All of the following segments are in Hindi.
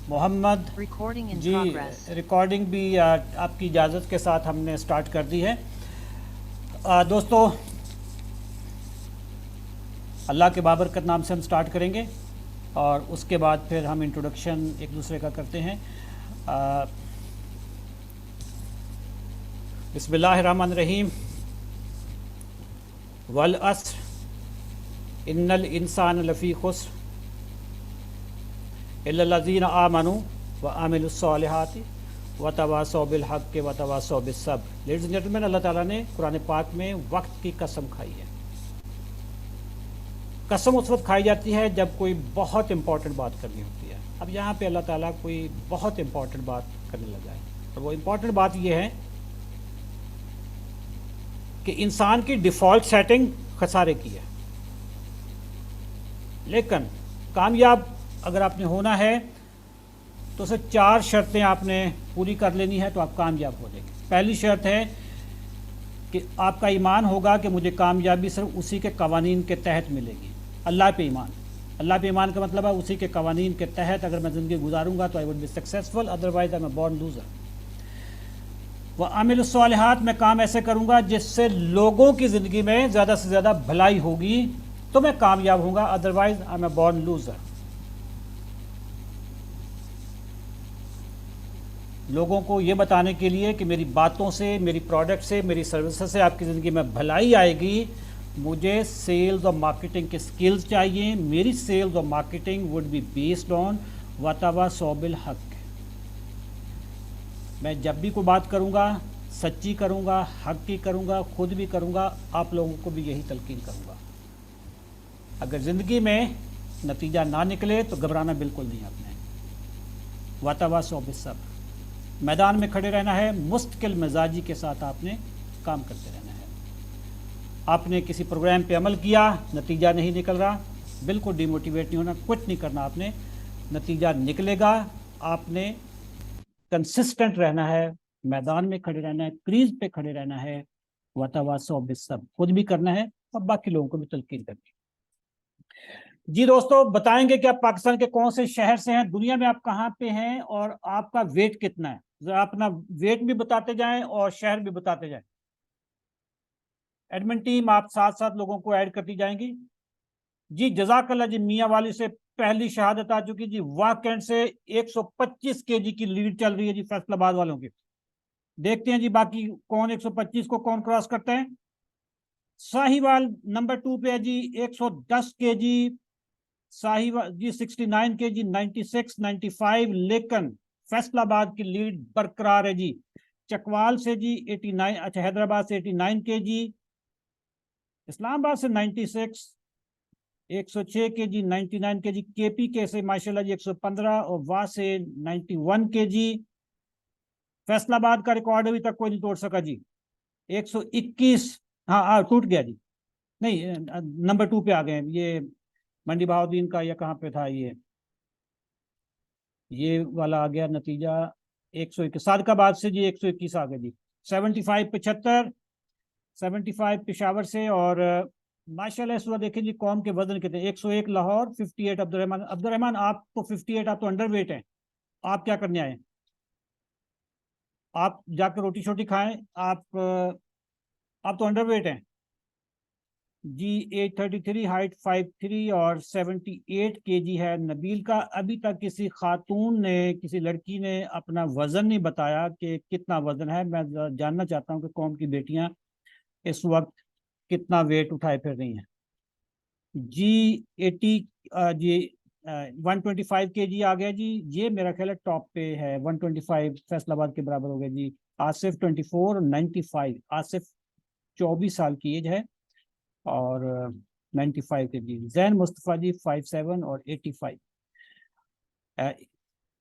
मोहम्मद Recording in जी, progress. रिकॉर्डिंग भी आपकी इजाज़त के साथ हमने स्टार्ट कर दी है। दोस्तों, अल्लाह के बाबरकत नाम से हम स्टार्ट करेंगे और उसके बाद फिर हम इंट्रोडक्शन एक दूसरे का करते हैं। बिस्मिल्लाहिर्रहमानिर्रहीम। वल अस्र इन्नल इंसान लफ़ी खुस्र इल्लल्लज़ीना आमनू व आमिलुस्सॉलिहाति व तवासौ बिल हक़्क़ि व तवासौ बिस्सब्र। लेडीज़ एंड जेंटलमैन, अल्लाह ताला ने कुरान पाक में वक्त की कसम खाई है। कसम उस वक्त खाई जाती है जब कोई बहुत इंपॉर्टेंट बात करनी होती है। अब यहाँ पे अल्लाह ताला कोई बहुत इंपॉर्टेंट बात करने लगा है और वो इंपॉर्टेंट बात ये है कि इंसान की डिफ़ॉल्ट सेटिंग खसारे की है, लेकिन कामयाब अगर आपने होना है तो सिर्फ 4 शर्तें आपने पूरी कर लेनी है तो आप कामयाब हो जाएंगे। पहली शर्त है कि आपका ईमान होगा कि मुझे कामयाबी सिर्फ उसी के कवानीन के तहत मिलेगी। अल्लाह पे ईमान। अल्लाह पे ईमान का मतलब है उसी के कवानीन के तहत अगर मैं ज़िंदगी गुजारूंगा तो I would be successful, otherwise I am a born loser. वह आमिलुस्सॉलिहात, मैं काम ऐसे करूंगा जिससे लोगों की ज़िंदगी में ज़्यादा से ज़्यादा भलाई होगी तो मैं कामयाब होऊंगा, otherwise I am a born loser. लोगों को ये बताने के लिए कि मेरी बातों से, मेरी प्रोडक्ट से, मेरी सर्विसेज से आपकी ज़िंदगी में भलाई आएगी, मुझे सेल्स और मार्केटिंग के स्किल्स चाहिए। मेरी सेल्स और marketing would be based on वतवासौ बिल हक़। मैं जब भी कोई बात करूँगा सच्ची करूँगा, हक़ की करूँगा, खुद भी करूँगा, आप लोगों को भी यही तलकीन करूँगा। अगर ज़िंदगी में नतीजा ना निकले तो घबराना बिल्कुल नहीं आपने। वतवासौ बिस्सब्र, मैदान में खड़े रहना है, मुस्तकिल मिजाजी के साथ आपने काम करते रहना है। आपने किसी प्रोग्राम पे अमल किया, नतीजा नहीं निकल रहा, बिल्कुल डिमोटिवेट नहीं होना, क्विट नहीं करना आपने, नतीजा निकलेगा। आपने कंसिस्टेंट रहना है, मैदान में खड़े रहना है, क्रीज पे खड़े रहना है। वतवासौ बिस्सब्र, खुद भी करना है और बाकी लोगों को भी तलकीन करनी है। जी दोस्तों, बताएंगे कि आप पाकिस्तान के कौन से शहर से हैं, दुनिया में आप कहाँ पे हैं और आपका वेट कितना है। जरा अपना वेट भी बताते जाएं और शहर भी बताते जाएं। एडमिन टीम आप साथ साथ लोगों को ऐड करती जाएंगी। जी जज़ाकल्लाह जी, मियाँ वाली से पहली शहादत आ चुकी जी। वाकई से 125 केजी की लीड चल रही है जी फैसलाबाद वालों की। देखते हैं जी बाकी कौन 125 को कौन क्रॉस करते हैं। साहिवाल नंबर 2 पे है जी 110 केजी। साहिवाल जी 69 केजी, 96, 95, लेकिन फैसलाबाद की लीड बरकरार है जी। चकवाल से जी 89, अच्छा हैदराबाद से 89 केजी, इस्लामाबाद से 96, 106 केजी, 99 केजी, केपी के से माशाल्लाह जी 115 और वाह से 91 केजी। फैसलाबाद का रिकॉर्ड अभी तक कोई नहीं तोड़ सका जी, 121। हाँ टूट गया जी, नहीं नंबर 2 पे आ गए ये मंडी बहाउद्दीन का, या कहाँ पे था ये वाला आ गया नतीजा। 121 सादकाबाद से जी 121 आ गया जी। 75 75, 75 पेशावर से। और माशाल्लाह इस वक्त देखिए जी कौम के वजन कितने, 101 लाहौर, 58 अब्दुल रहमान। आप तो 58, आप तो अंडर वेट हैं, आप क्या करने आए? आप जाकर रोटी शोटी खाएं। आप तो अंडर वेट हैं जी। 833, हाइट 53 और 78 केजी है नबील का। अभी तक किसी खातून ने, किसी लड़की ने अपना वजन नहीं बताया कि कितना वजन है। मैं जानना चाहता हूं कि कौम की बेटियां इस वक्त कितना वेट उठाए फिर रही हैं जी। 80 जी 125 केजी आ गया जी। ये मेरा ख्याल है टॉप पे है, 125 फैसलाबाद के बराबर हो गया जी। आसिफ 24, 95। आसिफ 24 साल की एज है और 95 के जी। जैन मुस्तफ़ा जी 57 और 85।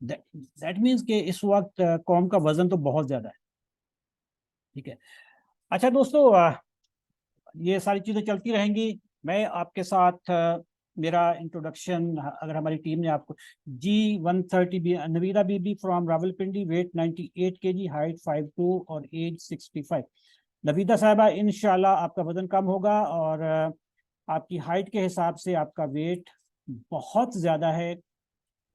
दैट मीन्स कि इस वक्त कौम का वजन तो बहुत ज़्यादा है। ठीक है, अच्छा दोस्तों, ये सारी चीज़ें चलती रहेंगी। मैं आपके साथ मेरा इंट्रोडक्शन, अगर हमारी टीम ने आपको जी 130 B, Navira Bibi from Rawalpindi, weight 98 KG, height 52 और एज 65। नवीदा साहबा, इंशाल्लाह आपका वजन कम होगा और आपकी हाइट के हिसाब से आपका वेट बहुत ज़्यादा है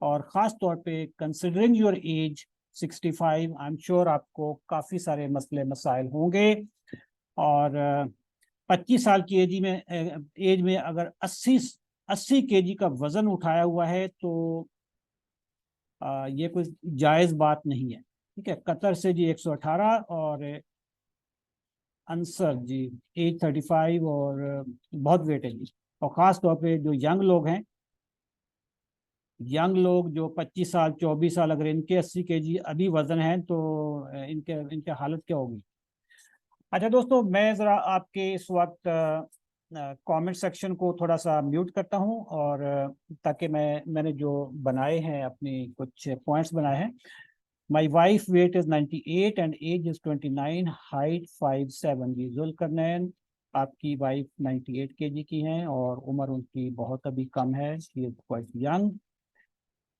और ख़ास तौर पे considering your age 65, I am sure आपको काफ़ी सारे मसले मसाइल होंगे। और 25 साल की एज में अगर 80 केजी का वज़न उठाया हुआ है तो ये कोई जायज़ बात नहीं है। ठीक है, कतर से जी 118 और अंसर जी एज 35 और बहुत वेट है जी। और ख़ास तौर पे जो यंग लोग हैं, यंग लोग जो 25 साल 24 साल, अगर इनके 80 केजी अभी वजन है तो इनके इनके हालत क्या होगी। अच्छा दोस्तों, मैं ज़रा आपके इस वक्त कमेंट सेक्शन को थोड़ा सा म्यूट करता हूं, और ताकि मैंने जो बनाए हैं, अपनी कुछ पॉइंट्स बनाए हैं। My wife weight is 98 and age is 29, height 5'7" जी जुल्करनैन, आपकी वाइफ 98 केजी की हैं और उम्र उनकी बहुत अभी कम है, शी इज क्वाइट यंग,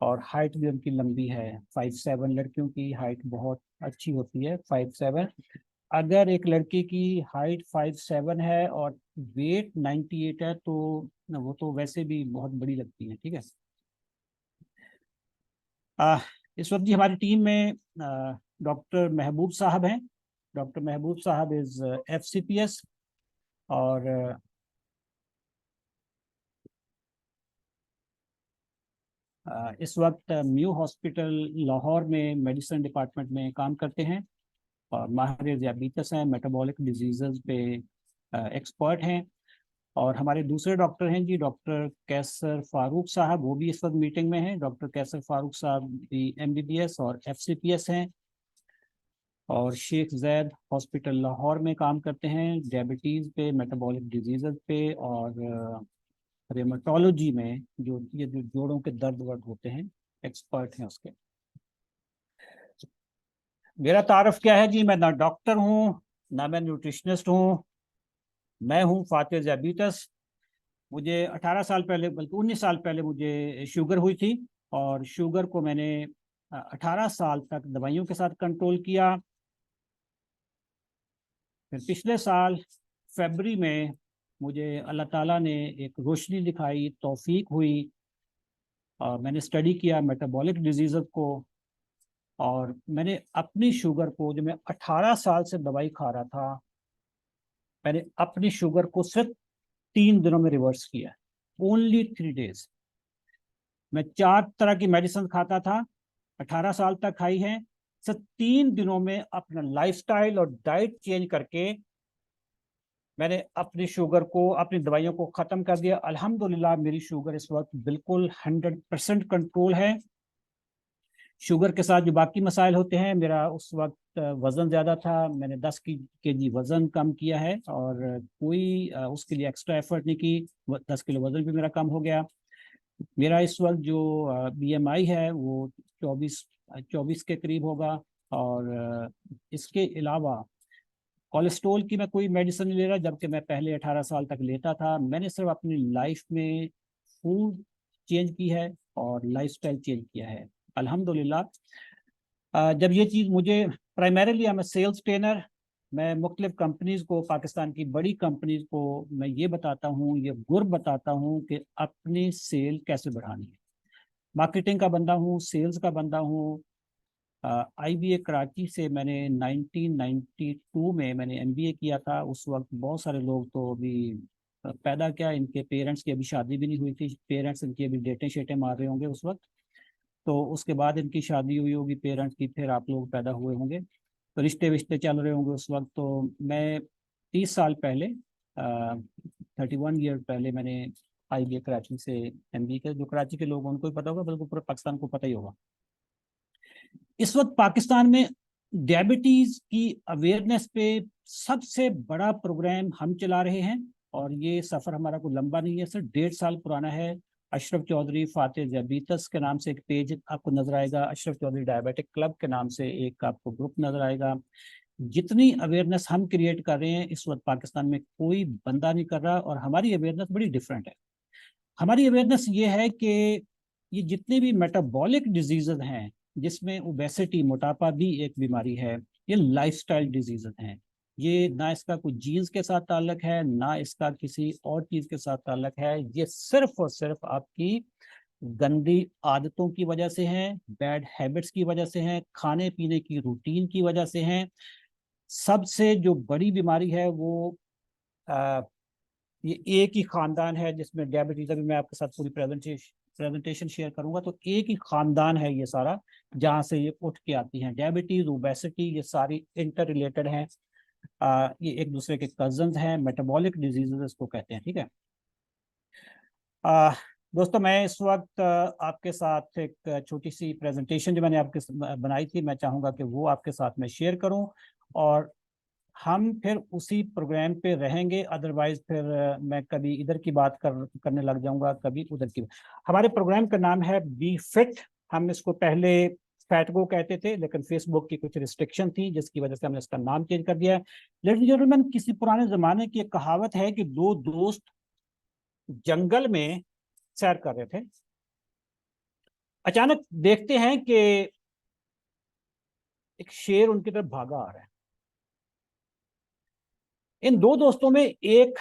और हाइट भी उनकी लंबी है 5'7"। लड़कियों की हाइट बहुत अच्छी होती है 5'7"। अगर एक लड़की की हाइट 5'7" है और वेट 98 है तो वो तो वैसे भी बहुत बड़ी लगती है। ठीक है। इस वक्त जी हमारी टीम में डॉक्टर महबूब साहब हैं। डॉक्टर महबूब साहब इज FCPS, और इस वक्त म्यू हॉस्पिटल लाहौर में मेडिसिन डिपार्टमेंट में काम करते हैं, और माहिर ज़ियाबीतस हैं, मेटाबॉलिक डिजीज़ पे एक्सपर्ट हैं। और हमारे दूसरे डॉक्टर हैं जी डॉक्टर कैसर फारूक साहब, वो भी इस वक्त मीटिंग में हैं। डॉक्टर कैसर फारूक साहब भी MBBS और FCPS हैं, और शेख जैद हॉस्पिटल लाहौर में काम करते हैं, डायबिटीज़ पे, मेटाबॉलिक डिजीज़ पे, और रेमाटोलॉजी में, जो ये जो जोड़ों के दर्द वर्द होते हैं, एक्सपर्ट हैं उसके। मेरा तारफ क्या है जी, मैं ना डॉक्टर हूँ ना मैं न्यूट्रिशनिस्ट हूँ, मैं हूँ फातिह ज़ियाबीतस। मुझे 18 साल पहले, बल्कि 19 साल पहले मुझे शुगर हुई थी, और शुगर को मैंने 18 साल तक दवाइयों के साथ कंट्रोल किया। फिर पिछले साल फरवरी में मुझे अल्लाह ताला ने एक रोशनी दिखाई, तौफीक हुई, और मैंने स्टडी किया मेटाबॉलिक डिजीज़ को, और मैंने अपनी शुगर को, जो मैं 18 साल से दवाई खा रहा था, मैंने अपनी शुगर को सिर्फ 3 दिनों में रिवर्स किया। Only 3 days। मैं 4 तरह की मेडिसिन खाता था, 18 साल तक खाई है, सिर्फ 3 दिनों में अपना लाइफस्टाइल और डाइट चेंज करके मैंने अपनी शुगर को, अपनी दवाइयों को ख़त्म कर दिया। अल्हम्दुलिल्लाह मेरी शुगर इस वक्त बिल्कुल 100% कंट्रोल है। शुगर के साथ जो बाकी मसाइल होते हैं, मेरा उस वक्त वज़न ज़्यादा था, मैंने 10 केजी वज़न कम किया है, और कोई उसके लिए एक्स्ट्रा एफर्ट नहीं की, 10 किलो वज़न भी मेरा कम हो गया। मेरा इस वक्त जो BMI है वो 24 के करीब होगा। और इसके अलावा कोलेस्ट्रोल की मैं कोई मेडिसिन नहीं ले रहा, जबकि मैं पहले 18 साल तक लेता था। मैंने सिर्फ अपनी लाइफ में फूड चेंज की है और लाइफस्टाइल चेंज किया है, अल्हम्दुलिल्लाह। जब ये चीज़ मुझे, प्राइमरीली मैं सेल्स ट्रेनर, मैं मुख्तलिफ कंपनीज को, पाकिस्तान की बड़ी कंपनीज को मैं ये बताता हूँ, ये गुर बताता हूँ कि अपनी सेल कैसे बढ़ानी है। मार्केटिंग का बंदा हूँ, सेल्स का बंदा हूँ। IBA कराची से मैंने 1992 में मैंने MBA किया था। उस वक्त बहुत सारे लोग तो अभी पैदा, क्या इनके पेरेंट्स की अभी शादी भी नहीं हुई थी, पेरेंट्स इनकी अभी डेटें शेटें मार रहे होंगे उस वक्त, तो उसके बाद इनकी शादी हुई होगी पेरेंट्स की, फिर आप लोग पैदा हुए होंगे, तो रिश्ते विश्ते चल रहे होंगे उस वक्त। तो मैं 30 साल पहले, 31 ईयर पहले मैंने IBA कराची से MBA किया। जो कराची के लोग हैं उनको ही पता होगा, बल्कि पूरे पाकिस्तान को पता ही होगा। इस वक्त पाकिस्तान में डायबिटीज की अवेयरनेस पे सबसे बड़ा प्रोग्राम हम चला रहे हैं, और ये सफ़र हमारा कोई लंबा नहीं है, सिर्फ 1.5 साल पुराना है। अशरफ चौधरी फातिह ज़ियाबीतस के नाम से एक पेज आपको नजर आएगा, अशरफ चौधरी डायबिटिक क्लब के नाम से एक आपको ग्रुप नजर आएगा। जितनी अवेयरनेस हम क्रिएट कर रहे हैं इस वक्त पाकिस्तान में कोई बंदा नहीं कर रहा, और हमारी अवेयरनेस बड़ी डिफरेंट है। हमारी अवेयरनेस ये है कि ये जितने भी मेटाबॉलिक डिजीज़ हैं, जिसमें ओबेसिटी, मोटापा भी एक बीमारी है, ये लाइफस्टाइल डिजीज़ हैं। ये ना इसका कोई जीन्स के साथ ताल्लुक है, ना इसका किसी और चीज़ के साथ ताल्लुक है, ये सिर्फ और सिर्फ आपकी गंदी आदतों की वजह से हैं, बैड हैबिट्स की वजह से हैं, खाने पीने की रूटीन की वजह से हैं। सबसे जो बड़ी बीमारी है वो ये एक ही खानदान है जिसमें डायबिटीज, अभी मैं आपके साथ पूरी प्रेजेंटेशन शेयर करूंगा, तो एक ही खानदान है ये सारा जहाँ से ये उठ के आती हैं। डायबिटीज, ओबेसिटी, ये सारी इंटर रिलेटेड हैं। ये एक दूसरे के कजन्स हैं, मेटाबॉलिक डिजीजेस इसको कहते हैं, ठीक है। दोस्तों, मैं इस वक्त आपके साथ एक छोटी सी प्रेजेंटेशन जो मैंने आपके बनाई थी, मैं चाहूँगा कि वो आपके साथ में शेयर करूँ और हम फिर उसी प्रोग्राम पे रहेंगे। अदरवाइज फिर मैं कभी इधर की बात करने लग जाऊंगा, कभी उधर की। हमारे प्रोग्राम का नाम है बी फिट। हम इसको पहले फैट गो कहते थे, लेकिन फेसबुक की कुछ रिस्ट्रिक्शन थी जिसकी वजह से हमने इसका नाम चेंज कर दिया है। लेडीज एंड जेंटलमैन, किसी पुराने जमाने की एक कहावत है कि दो दोस्त जंगल में सैर कर रहे थे। अचानक देखते हैं कि एक शेर उनकी तरफ भागा आ रहा है। इन दो दोस्तों में एक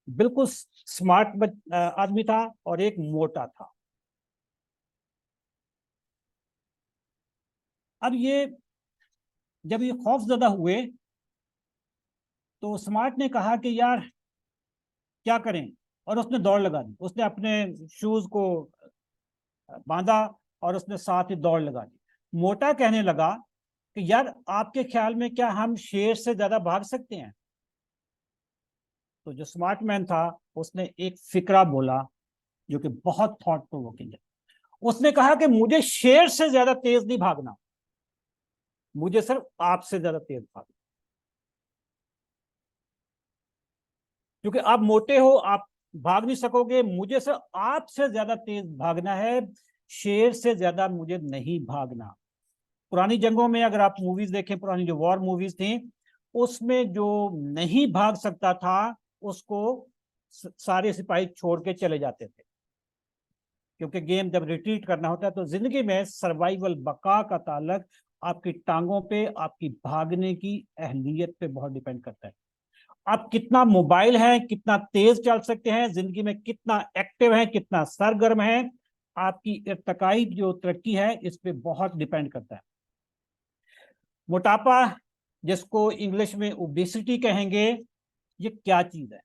बिल्कुल स्मार्ट आदमी था और एक मोटा था। अब ये जब ये खौफजदा हुए तो स्मार्ट ने कहा कि यार क्या करें, और उसने दौड़ लगा दी। उसने अपने शूज को बांधा और उसने साथ ही दौड़ लगा दी। मोटा कहने लगा कि यार आपके ख्याल में क्या हम शेर से ज्यादा भाग सकते हैं? तो जो स्मार्ट मैन था उसने एक फिक्रा बोला जो कि बहुत थॉट प्रोवोकिंग है। उसने कहा कि मुझे शेर से ज्यादा तेज नहीं भागना, मुझे सिर्फ आपसे ज्यादा तेज भागना। क्योंकि आप मोटे हो, आप भाग नहीं सकोगे, मुझे सिर्फ आपसे ज्यादा तेज भागना है, शेर से ज्यादा मुझे नहीं भागना। पुरानी जंगों में अगर आप मूवीज देखें, पुरानी जो वॉर मूवीज थी, उसमें जो नहीं भाग सकता था उसको सारे सिपाही छोड़ के चले जाते थे। क्योंकि गेम जब रिट्रीट करना होता है तो जिंदगी में सर्वाइवल, बका का ताल्लुक आपकी टांगों पे, आपकी भागने की अहलियत पे बहुत डिपेंड करता है। आप कितना मोबाइल है, कितना तेज चल सकते हैं जिंदगी में, कितना एक्टिव है, कितना सरगर्म है, आपकी इर्तकाई जो तरक्की है इस पे बहुत डिपेंड करता है। मोटापा, जिसको इंग्लिश में ओबेसिटी कहेंगे, ये क्या चीज है?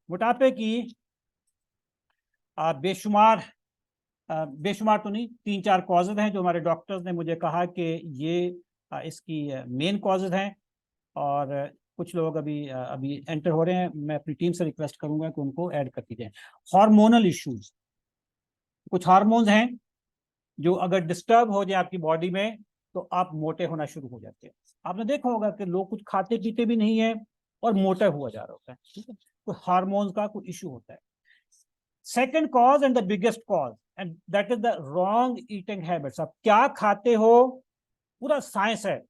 मोटापे की बेशुमार बेशुमार तो नहीं, 3-4 कॉजेज हैं जो हमारे डॉक्टर्स ने मुझे कहा कि ये इसकी मेन कॉजेज हैं। और कुछ लोग अभी एंटर हो रहे हैं, मैं अपनी टीम से रिक्वेस्ट करूंगा कि उनको ऐड कर दीजिए। हार्मोनल इश्यूज, कुछ हार्मोन्स हैं जो अगर डिस्टर्ब हो जाए आपकी बॉडी में तो आप मोटे होना शुरू हो जाते हैं। आपने देखा होगा कि लोग कुछ खाते पीते भी नहीं है और मोटा हुआ जा रहा होता है, ठीक है। कोई हार्मोन्स का कोई इशू होता है। Second cause and the biggest cause, and that is the wrong eating habits. आप क्या खाते हो पूरा साइंस है।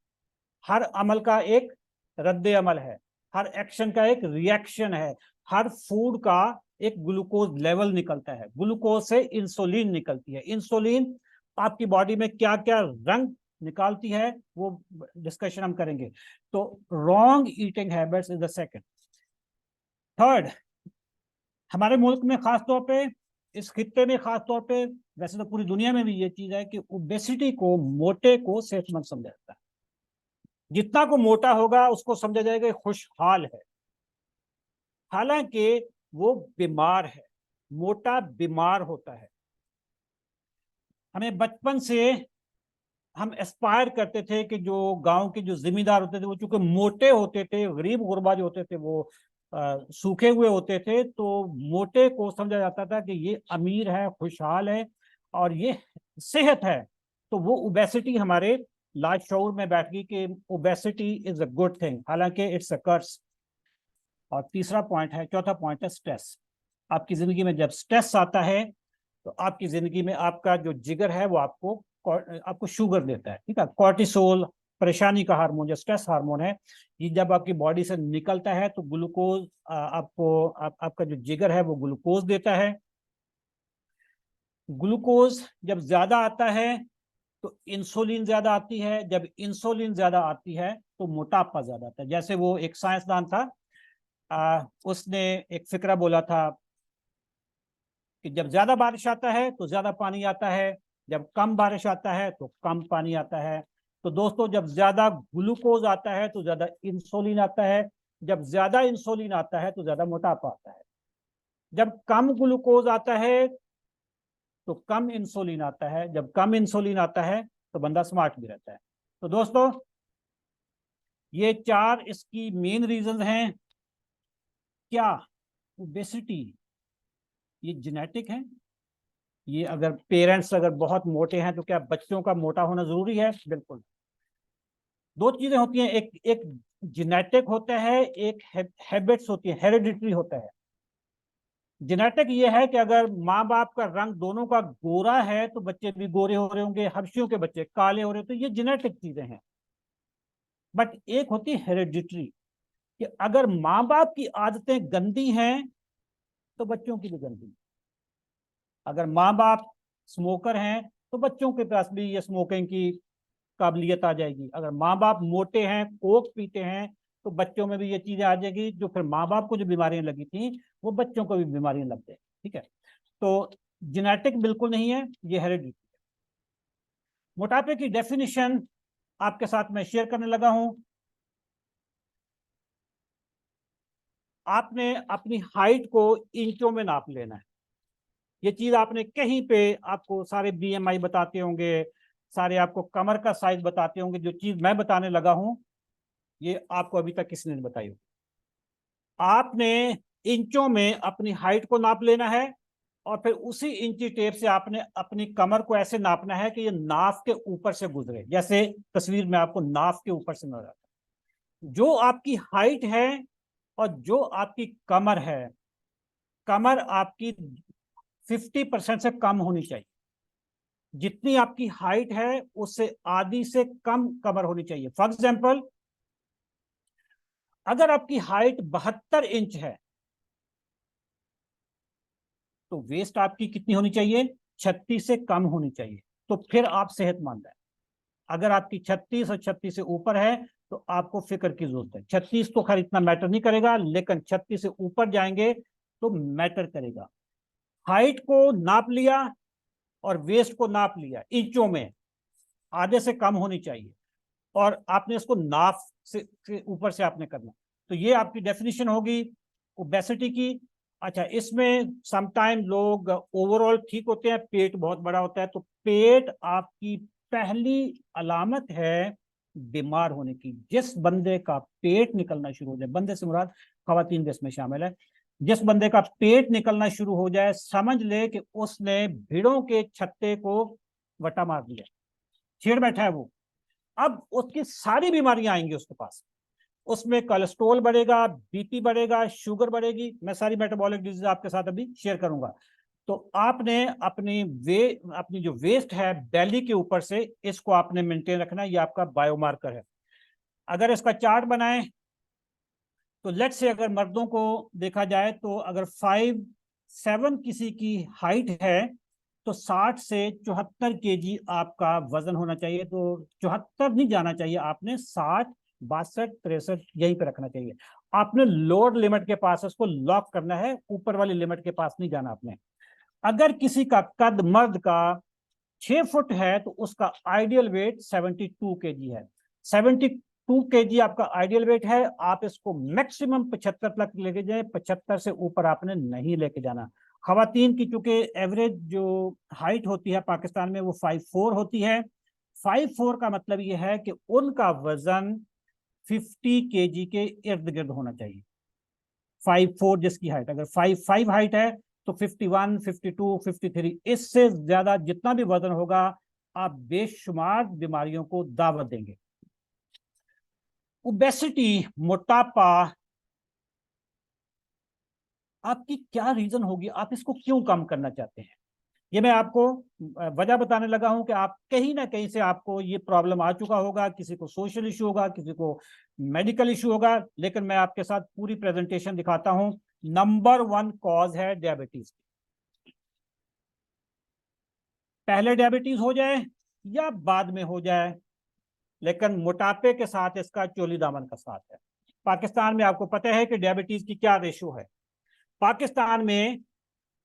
हर अमल का एक रद्द अमल है, हर एक्शन का एक रिएक्शन है, हर फूड का एक ग्लूकोज लेवल निकलता है, ग्लूकोज से इंसुलिन निकलती है। इंसुलिन आपकी बॉडी में क्या क्या रंग निकालती है वो डिस्कशन हम करेंगे। तो wrong eating habits is the second. Third, हमारे मुल्क में खास तौर पे, इस खित्ते में खास तौर पे, वैसे तो पूरी दुनिया में भी ये चीज है कि ओबेसिटी को, मोटे को सेहतमंद समझा जाता है। जितना को मोटा होगा उसको समझा जाएगा खुशहाल है, हालांकि वो बीमार है। मोटा बीमार होता है। हमें बचपन से हम एस्पायर करते थे कि जो गांव के जो जिम्मेदार होते थे वो चूंकि मोटे होते थे, गरीब गुरबा जो होते थे वो सूखे हुए होते थे, तो मोटे को समझा जाता था कि ये अमीर है, खुशहाल है और ये सेहत है। तो वो ओबेसिटी हमारे लाशऊर में बैठ गई कि obesity is a good thing, हालांकि इट्स अ कर्स। और तीसरा पॉइंट है, चौथा पॉइंट है स्ट्रेस। आपकी जिंदगी में जब स्ट्रेस आता है तो आपकी जिंदगी में आपका जो जिगर है वो आपको शुगर देता है, ठीक है। कॉर्टिसोल परेशानी का हार्मोन, जो स्ट्रेस हार्मोन है, ये जब आपकी बॉडी से निकलता है तो ग्लूकोज आपका जो जिगर है वो ग्लूकोज देता है। ग्लूकोज जब ज्यादा आता है तो इंसुलिन ज्यादा आती है, जब इंसुलिन ज्यादा आती है तो मोटापा ज्यादा आता है। जैसे वो एक साइंसदान था, उसने एक फिक्रा बोला था कि जब ज्यादा बारिश आता है तो ज्यादा पानी आता है, जब कम बारिश आता है तो कम पानी आता है। तो दोस्तों जब ज्यादा ग्लूकोज आता है तो ज्यादा इंसुलिन आता है, जब ज्यादा इंसुलिन आता है तो ज्यादा मोटापा आता है, जब कम ग्लूकोज आता है तो कम इंसुलिन आता है, जब कम इंसुलिन आता है तो बंदा स्मार्ट भी रहता है। तो दोस्तों ये 4 इसकी मेन रीजन हैं। क्या ओबेसिटी ये जेनेटिक है? ये अगर पेरेंट्स अगर बहुत मोटे हैं तो क्या बच्चों का मोटा होना जरूरी है? बिल्कुल। दो चीजें होती हैं, एक एक जेनेटिक होता है, एक हैबिट्स होती है, हेरिडिटरी होता है। जेनेटिक ये है कि अगर माँ बाप का रंग दोनों का गोरा है तो बच्चे भी गोरे हो रहे होंगे, हबशियों के बच्चे काले हो रहे, तो ये जेनेटिक चीजें हैं। बट एक होती है हेरिडिटरी, कि अगर माँ बाप की आदतें गंदी हैं तो बच्चों की भी गंदी। अगर माँ बाप स्मोकर हैं तो बच्चों के पास भी ये स्मोकिंग की काबिलियत आ जाएगी। अगर माँ बाप मोटे हैं, कोक पीते हैं, तो बच्चों में भी ये चीजें आ जाएगी, जो फिर माँ बाप को जो बीमारियां लगी थी वो बच्चों को भी बीमारियां लग जाएगी। ठीक है, तो जेनेटिक बिल्कुल नहीं है, ये हेरिडिटी। मोटापे की डेफिनेशन आपके साथ मैं शेयर करने लगा हूं। आपने अपनी हाइट को इंचों में नाप लेना है। ये चीज आपने कहीं पे, आपको सारे बीएमआई बताते होंगे, सारे आपको कमर का साइज बताते होंगे। जो चीज मैं बताने लगा हूं ये आपको अभी तक किसी ने बताई होगी। आपने इंचों में अपनी हाइट को नाप लेना है और फिर उसी इंची टेप से आपने अपनी कमर को ऐसे नापना है कि ये नाफ के ऊपर से गुजरे। जैसे तस्वीर में आपको नाफ के ऊपर से नजर आता है। जो आपकी हाइट है और जो आपकी कमर है, कमर आपकी 50% से कम होनी चाहिए। जितनी आपकी हाइट है उससे आधी से कम कमर होनी चाहिए। फॉर एग्जाम्पल, अगर आपकी हाइट 72 इंच है तो वेस्ट आपकी कितनी होनी चाहिए? 36 से कम होनी चाहिए, तो फिर आप सेहतमंद है। अगर आपकी 36 और 36 से ऊपर है तो आपको फिक्र की जरूरत है। 36 तो खैर इतना मैटर नहीं करेगा, लेकिन 36 से ऊपर जाएंगे तो मैटर करेगा। हाइट को नाप लिया और वेस्ट को नाप लिया इंचों में, आधे से कम होनी चाहिए, और आपने इसको नाफ से ऊपर से आपने करना। तो ये आपकी डेफिनेशन होगी ओबेसिटी की। अच्छा, इसमें समटाइम लोग ओवरऑल ठीक होते हैं, पेट बहुत बड़ा होता है, तो पेट आपकी पहली अलामत है बीमार होने की। जिस बंदे का पेट निकलना शुरू हो जाए, बंदे से मुराद खवातीन भी इसमें शामिल है, जिस बंदे का पेट निकलना शुरू हो जाए समझ ले कि उसने भेड़ों के छत्ते को वटा मार दिया, छेड़ बैठा है वो। अब उसकी सारी बीमारियां आएंगी उसके पास। उसमें कोलेस्ट्रॉल बढ़ेगा, बीपी बढ़ेगा, शुगर बढ़ेगी। मैं सारी मेटाबॉलिक डिजीज आपके साथ अभी शेयर करूंगा। तो आपने अपनी जो वेस्ट है बेली के ऊपर से, इसको आपने मेंटेन रखना, ये आपका बायोमार्कर है। अगर इसका चार्ट बनाएं तो लेट से अगर मर्दों को देखा जाए तो अगर 5'7" किसी की हाइट है तो 60 से 74 केजी आपका वजन होना चाहिए। तो 74 नहीं जाना चाहिए, आपने 60, 62, 63 यहीं पे रखना चाहिए। आपने लोअर लिमिट के पास इसको लॉक करना है, ऊपर वाली लिमिट के पास नहीं जाना आपने। अगर किसी का कद मर्द का 6 फुट है तो उसका आइडियल वेट 72 केजी है। 72 केजी आपका आइडियल वेट है। आप इसको मैक्सिमम 75 तक लेके जाए, 75 से ऊपर आपने नहीं लेके जाना। खवातीन की चूंकि एवरेज जो हाइट होती है पाकिस्तान में वो 5'4" होती है। 5'4" का मतलब ये है कि उनका वजन 50 केजी के इर्द गिर्द होना चाहिए। 5'4" जिसकी हाइट, अगर 5'5" हाइट है तो 51, 52, 53, इससे ज्यादा जितना भी वजन होगा आप बेशुमार बीमारियों को दावत देंगे। ओबेसिटी, मोटापा, आपकी क्या रीजन होगी? आप इसको क्यों कम करना चाहते हैं? ये मैं आपको वजह बताने लगा हूं कि आप कहीं ना कहीं से आपको ये प्रॉब्लम आ चुका होगा। किसी को सोशल इशू होगा, किसी को मेडिकल इशू होगा, लेकिन मैं आपके साथ पूरी प्रेजेंटेशन दिखाता हूं। नंबर 1 कॉज है डायबिटीज। पहले डायबिटीज हो जाए या बाद में हो जाए, लेकिन मोटापे के साथ इसका चोली दामन का साथ है। पाकिस्तान में आपको पता है कि डायबिटीज की क्या रेशो है। पाकिस्तान में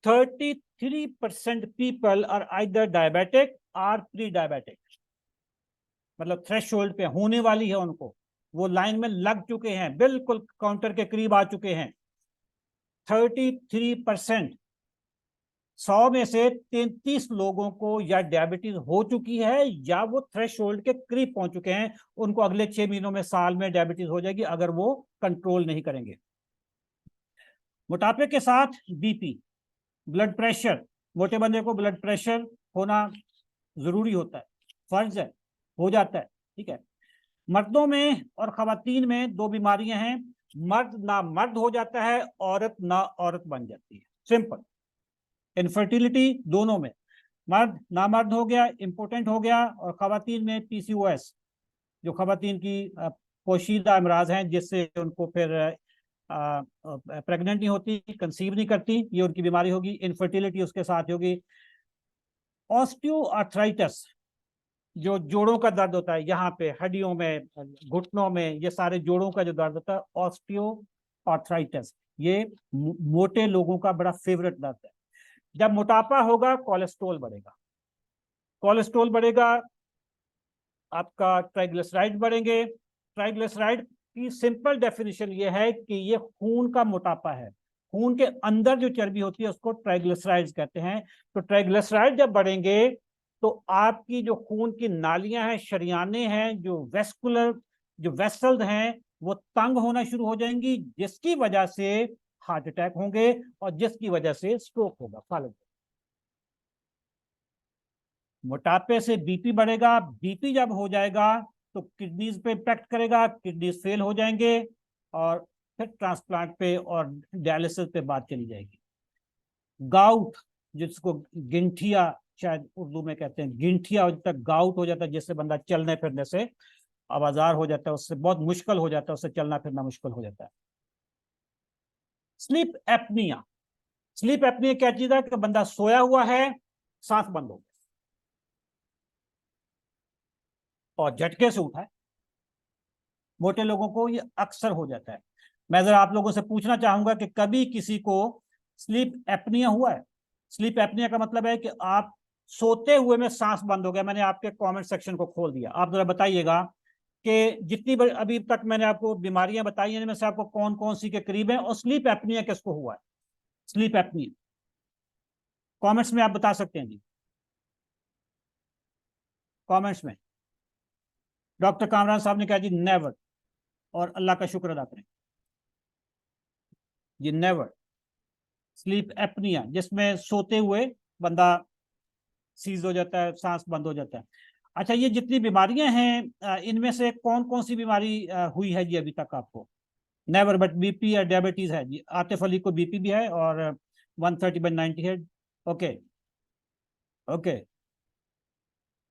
33% people are either diabetic or pre diabetic, मतलब थ्रेशोल्ड पे होने वाली है उनको, वो लाइन में लग चुके हैं, बिल्कुल काउंटर के करीब आ चुके हैं। 33%, 100 में से 33 लोगों को या डायबिटीज हो चुकी है या वो थ्रेशोल्ड के करीब पहुंच चुके हैं। उनको अगले 6 महीनों में, साल में डायबिटीज हो जाएगी अगर वो कंट्रोल नहीं करेंगे। मोटापे के साथ बीपी, ब्लड प्रेशर, मोटे बंदे को ब्लड प्रेशर होना जरूरी होता है, फर्ज है, हो जाता है, ठीक है। मर्दों में और खवातीन में दो बीमारियां हैं, मर्द ना मर्द हो जाता है, औरत ना औरत बन जाती है, सिंपल। इनफर्टिलिटी दोनों में, मर्द ना मर्द हो गया, इंपोर्टेंट हो गया, और खवातीन में पीसीओएस, जो खवातीन की पोशीदा अमराज हैं जिससे उनको फिर प्रेग्नेंट नहीं होती, कंसीव नहीं करती, ये उनकी बीमारी होगी। इनफर्टिलिटी उसके साथ होगी। ऑस्टियोआर्थराइटिस, जो जोड़ों का दर्द होता है, यहाँ पे हड्डियों में, घुटनों में, ये सारे जोड़ों का जो दर्द होता है, ऑस्टियोआर्थराइटिस, ये मोटे लोगों का बड़ा फेवरेट दर्द है। जब मोटापा होगा कोलेस्ट्रॉल बढ़ेगा, कोलेस्ट्रॉल बढ़ेगा, आपका ट्राइग्लिसराइड बढ़ेंगे। ट्राइग्लिसराइड की सिंपल डेफिनेशन ये है कि ये खून का मोटापा है, खून के अंदर जो चर्बी होती है उसको ट्राइग्लिसराइड्स कहते हैं। तो ट्राइग्लिसराइड जब बढ़ेंगे तो आपकी जो खून की नालियां हैं, शरियाने हैं, जो वेस्कुलर, जो वेसल्स हैं, वो तंग होना शुरू हो जाएंगी, जिसकी वजह से हार्ट अटैक होंगे और जिसकी वजह से स्ट्रोक होगा, फालतू। मोटापे से बीपी बढ़ेगा, बीपी जब हो जाएगा तो किडनीज पे इम्पैक्ट करेगा, किडनीज फेल हो जाएंगे और फिर ट्रांसप्लांट पे और डायलिसिस पे बात चली जाएगी। गाउट, जिसको गिंठिया शायद उर्दू में कहते हैं, गिंठिया हो जाता है, गाउट हो जाता है, जिससे बंदा चलने फिरने से आवाजार हो जाता है, उससे बहुत मुश्किल हो जाता है, उससे चलना फिरना मुश्किल हो जाता है। स्लीप एपनिया, स्लीप एपनिया क्या चीज है कि बंदा सोया हुआ है, सांस बंद हो गया और झटके से उठा है। मोटे लोगों को ये अक्सर हो जाता है। मैं जरा आप लोगों से पूछना चाहूंगा कि कभी किसी को स्लीप एपनिया हुआ है? स्लीप एपनिया का मतलब है कि आप सोते हुए में सांस बंद हो गया। मैंने आपके कमेंट सेक्शन को खोल दिया, आप जरा बताइएगा कि जितनी अभी तक मैंने आपको बीमारियां बताई हैं, इनमें से आपको कौन कौन सी के करीब है, और स्लीप एपनिया किसको हुआ है? स्लीप एपनिया कमेंट्स में आप बता सकते हैं जी, कमेंट्स में। डॉक्टर कामरान साहब ने कहा जी नेवर, और अल्लाह का शुक्र अदा करें जी, नेवर। स्लीप एपनिया जिसमें सोते हुए बंदा सीज हो जाता है, सांस बंद हो जाता है। अच्छा, ये जितनी बीमारियां हैं इनमें से कौन कौन सी बीमारी हुई है जी अभी तक आपको? नेवर, बट बीपी या डायबिटीज है जी। आतिफ अली को बीपी भी है और 130/90 है। ओके ओके,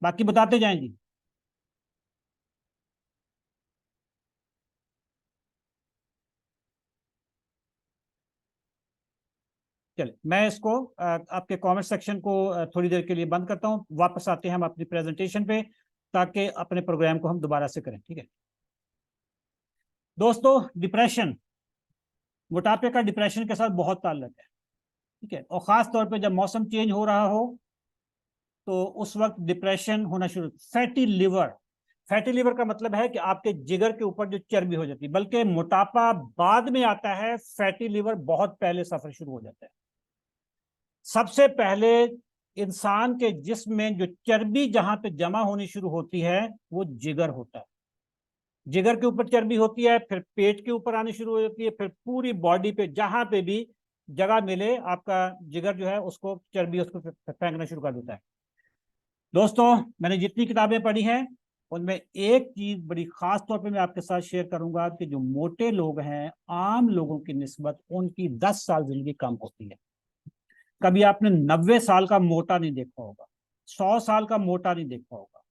बाकी बताते जाएं जी। चलिए मैं इसको आपके कमेंट सेक्शन को थोड़ी देर के लिए बंद करता हूं, वापस आते हैं हम अपनी प्रेजेंटेशन पे, ताकि अपने प्रोग्राम को हम दोबारा से करें, ठीक है दोस्तों। डिप्रेशन, मोटापे का डिप्रेशन के साथ बहुत ताल्लुक है, ठीक है, और खास तौर पे जब मौसम चेंज हो रहा हो तो उस वक्त डिप्रेशन होना शुरू। फैटी लिवर, फैटी लिवर का मतलब है कि आपके जिगर के ऊपर जो चर्बी हो जाती है, बल्कि मोटापा बाद में आता है, फैटी लिवर बहुत पहले सफर शुरू हो जाता है। सबसे पहले इंसान के जिस्म में जो चर्बी जहां पे जमा होनी शुरू होती है वो जिगर होता है। जिगर के ऊपर चर्बी होती है, फिर पेट के ऊपर आनी शुरू हो जाती है, फिर पूरी बॉडी पे जहां पे भी जगह मिले आपका जिगर जो है उसको चर्बी उसको फेंकना शुरू कर देता है। दोस्तों, मैंने जितनी किताबें पढ़ी हैं उनमें एक चीज बड़ी खास तौर पे मैं आपके साथ शेयर करूंगा कि जो मोटे लोग हैं आम लोगों की निस्बत उनकी 10 साल जिंदगी कम होती है। कभी आपने 90 साल का मोटा नहीं देखा होगा, 100 साल का मोटा नहीं देखा होगा।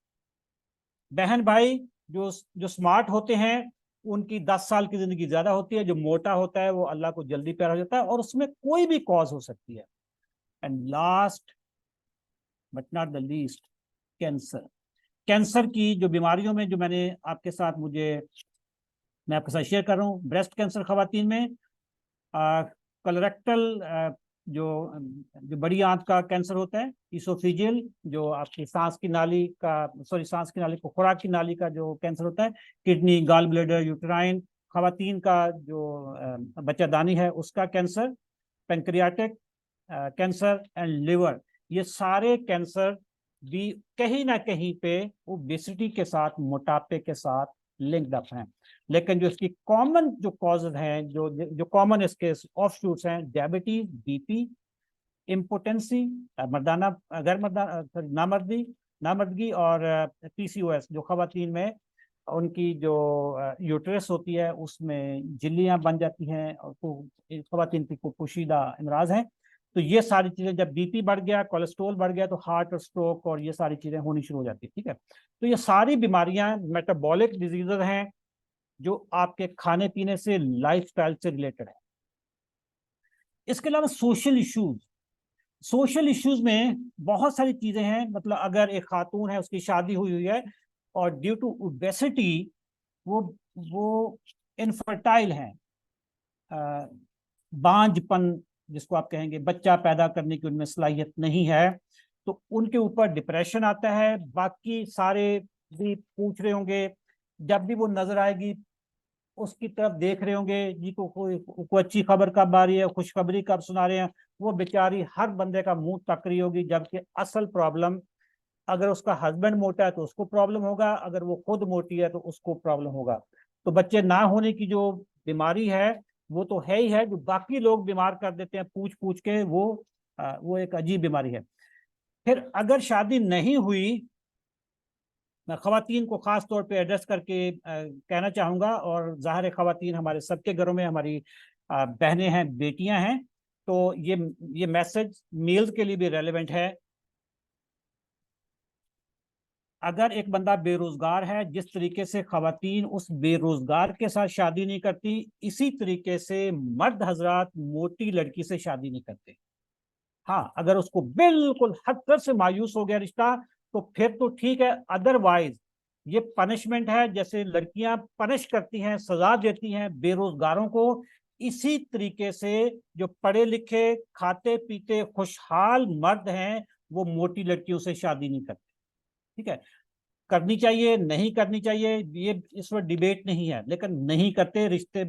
बहन भाई, जो जो स्मार्ट होते हैं उनकी 10 साल की जिंदगी ज्यादा होती है, जो मोटा होता है वो अल्लाह को जल्दी प्यारा हो जाता है, और उसमें कोई भी कॉज हो सकती है। And last but not the least, cancer. Cancer की जो बीमारियों में जो मैंने आपके साथ मैं आपके साथ शेयर कर रहा हूँ, ब्रेस्ट कैंसर खवातीन में, कलोरेक्टल जो जो बड़ी आंत का कैंसर होता है, इसोफिजियल जो आपकी सांस की नाली का, सॉरी सांस की नाली को, खुराक की नाली का जो कैंसर होता है, किडनी, गाल ब्लेडर, यूट्राइन, खवातीन का जो बच्चादानी है उसका cancer, pancreatic cancer and liver, ये सारे कैंसर भी कहीं ना कहीं पे ओबेसिटी के साथ, मोटापे के साथ लिंक्ड अप हैं। लेकिन जो इसकी कॉमन जो कॉजेज हैं, जो जो कॉमन इसके ऑफशूट्स हैं, डायबिटीज, बीपी, इम्पोटेंसी, मर्दाना गैर मर्दाना नामर्दी नामर्दगी, और पीसीओएस जो खवातीन में उनकी जो यूट्रस होती है उसमें झिल्लियां बन जाती हैं और खवातीन की कुपोषिदा अमराज हैं। तो ये सारी चीजें, जब बीपी बढ़ गया, कोलेस्ट्रॉल बढ़ गया, तो हार्ट और स्ट्रोक और ये सारी चीजें होनी शुरू हो जाती है। ठीक है, तो ये सारी बीमारियां मेटाबॉलिक डिजीजेज हैं जो आपके खाने पीने से, लाइफस्टाइल से रिलेटेड है। इसके अलावा सोशल इश्यूज में बहुत सारी चीजें हैं। मतलब अगर एक खातून है, उसकी शादी हुई हुई है और ड्यू टू ओबेसिटी वो वो इनफर्टाइल है, बांझपन जिसको आप कहेंगे, बच्चा पैदा करने की उनमें सलाहियत नहीं है, तो उनके ऊपर डिप्रेशन आता है। बाकी सारे भी पूछ रहे होंगे, जब भी वो नजर आएगी उसकी तरफ देख रहे होंगे जी, को अच्छी खबर कब आ रही है, खुशखबरी कब सुना रहे हैं। वो बेचारी हर बंदे का मुंह तक रही होगी, जबकि असल प्रॉब्लम, अगर उसका हस्बैंड मोटा है तो उसको प्रॉब्लम होगा, अगर वो खुद मोटी है तो उसको प्रॉब्लम होगा। तो बच्चे ना होने की जो बीमारी है वो तो है ही है, जो बाकी लोग बीमार कर देते हैं पूछ पूछ के, वो एक अजीब बीमारी है। फिर अगर शादी नहीं हुई, मैं खवातीन को खास तौर पे एड्रेस करके कहना चाहूंगा, और जाहिर है खवातीन हमारे सबके घरों में हमारी बहनें हैं, बेटियां हैं, तो ये मैसेज मेल्स के लिए भी रेलेवेंट है। अगर एक बंदा बेरोजगार है, जिस तरीके से खवातीन उस बेरोजगार के साथ शादी नहीं करती, इसी तरीके से मर्द हजरात मोटी लड़की से शादी नहीं करते। हाँ, अगर उसको बिल्कुल हद तक से मायूस हो गया रिश्ता तो फिर तो ठीक है, अदरवाइज ये पनिशमेंट है। जैसे लड़कियां पनिश करती हैं, सजा देती हैं बेरोजगारों को, इसी तरीके से जो पढ़े लिखे, खाते पीते, खुशहाल मर्द हैं वो मोटी लड़कियों से शादी नहीं करते। ठीक है, करनी चाहिए नहीं करनी चाहिए ये इस वक्त डिबेट नहीं है, लेकिन नहीं करते रिश्ते।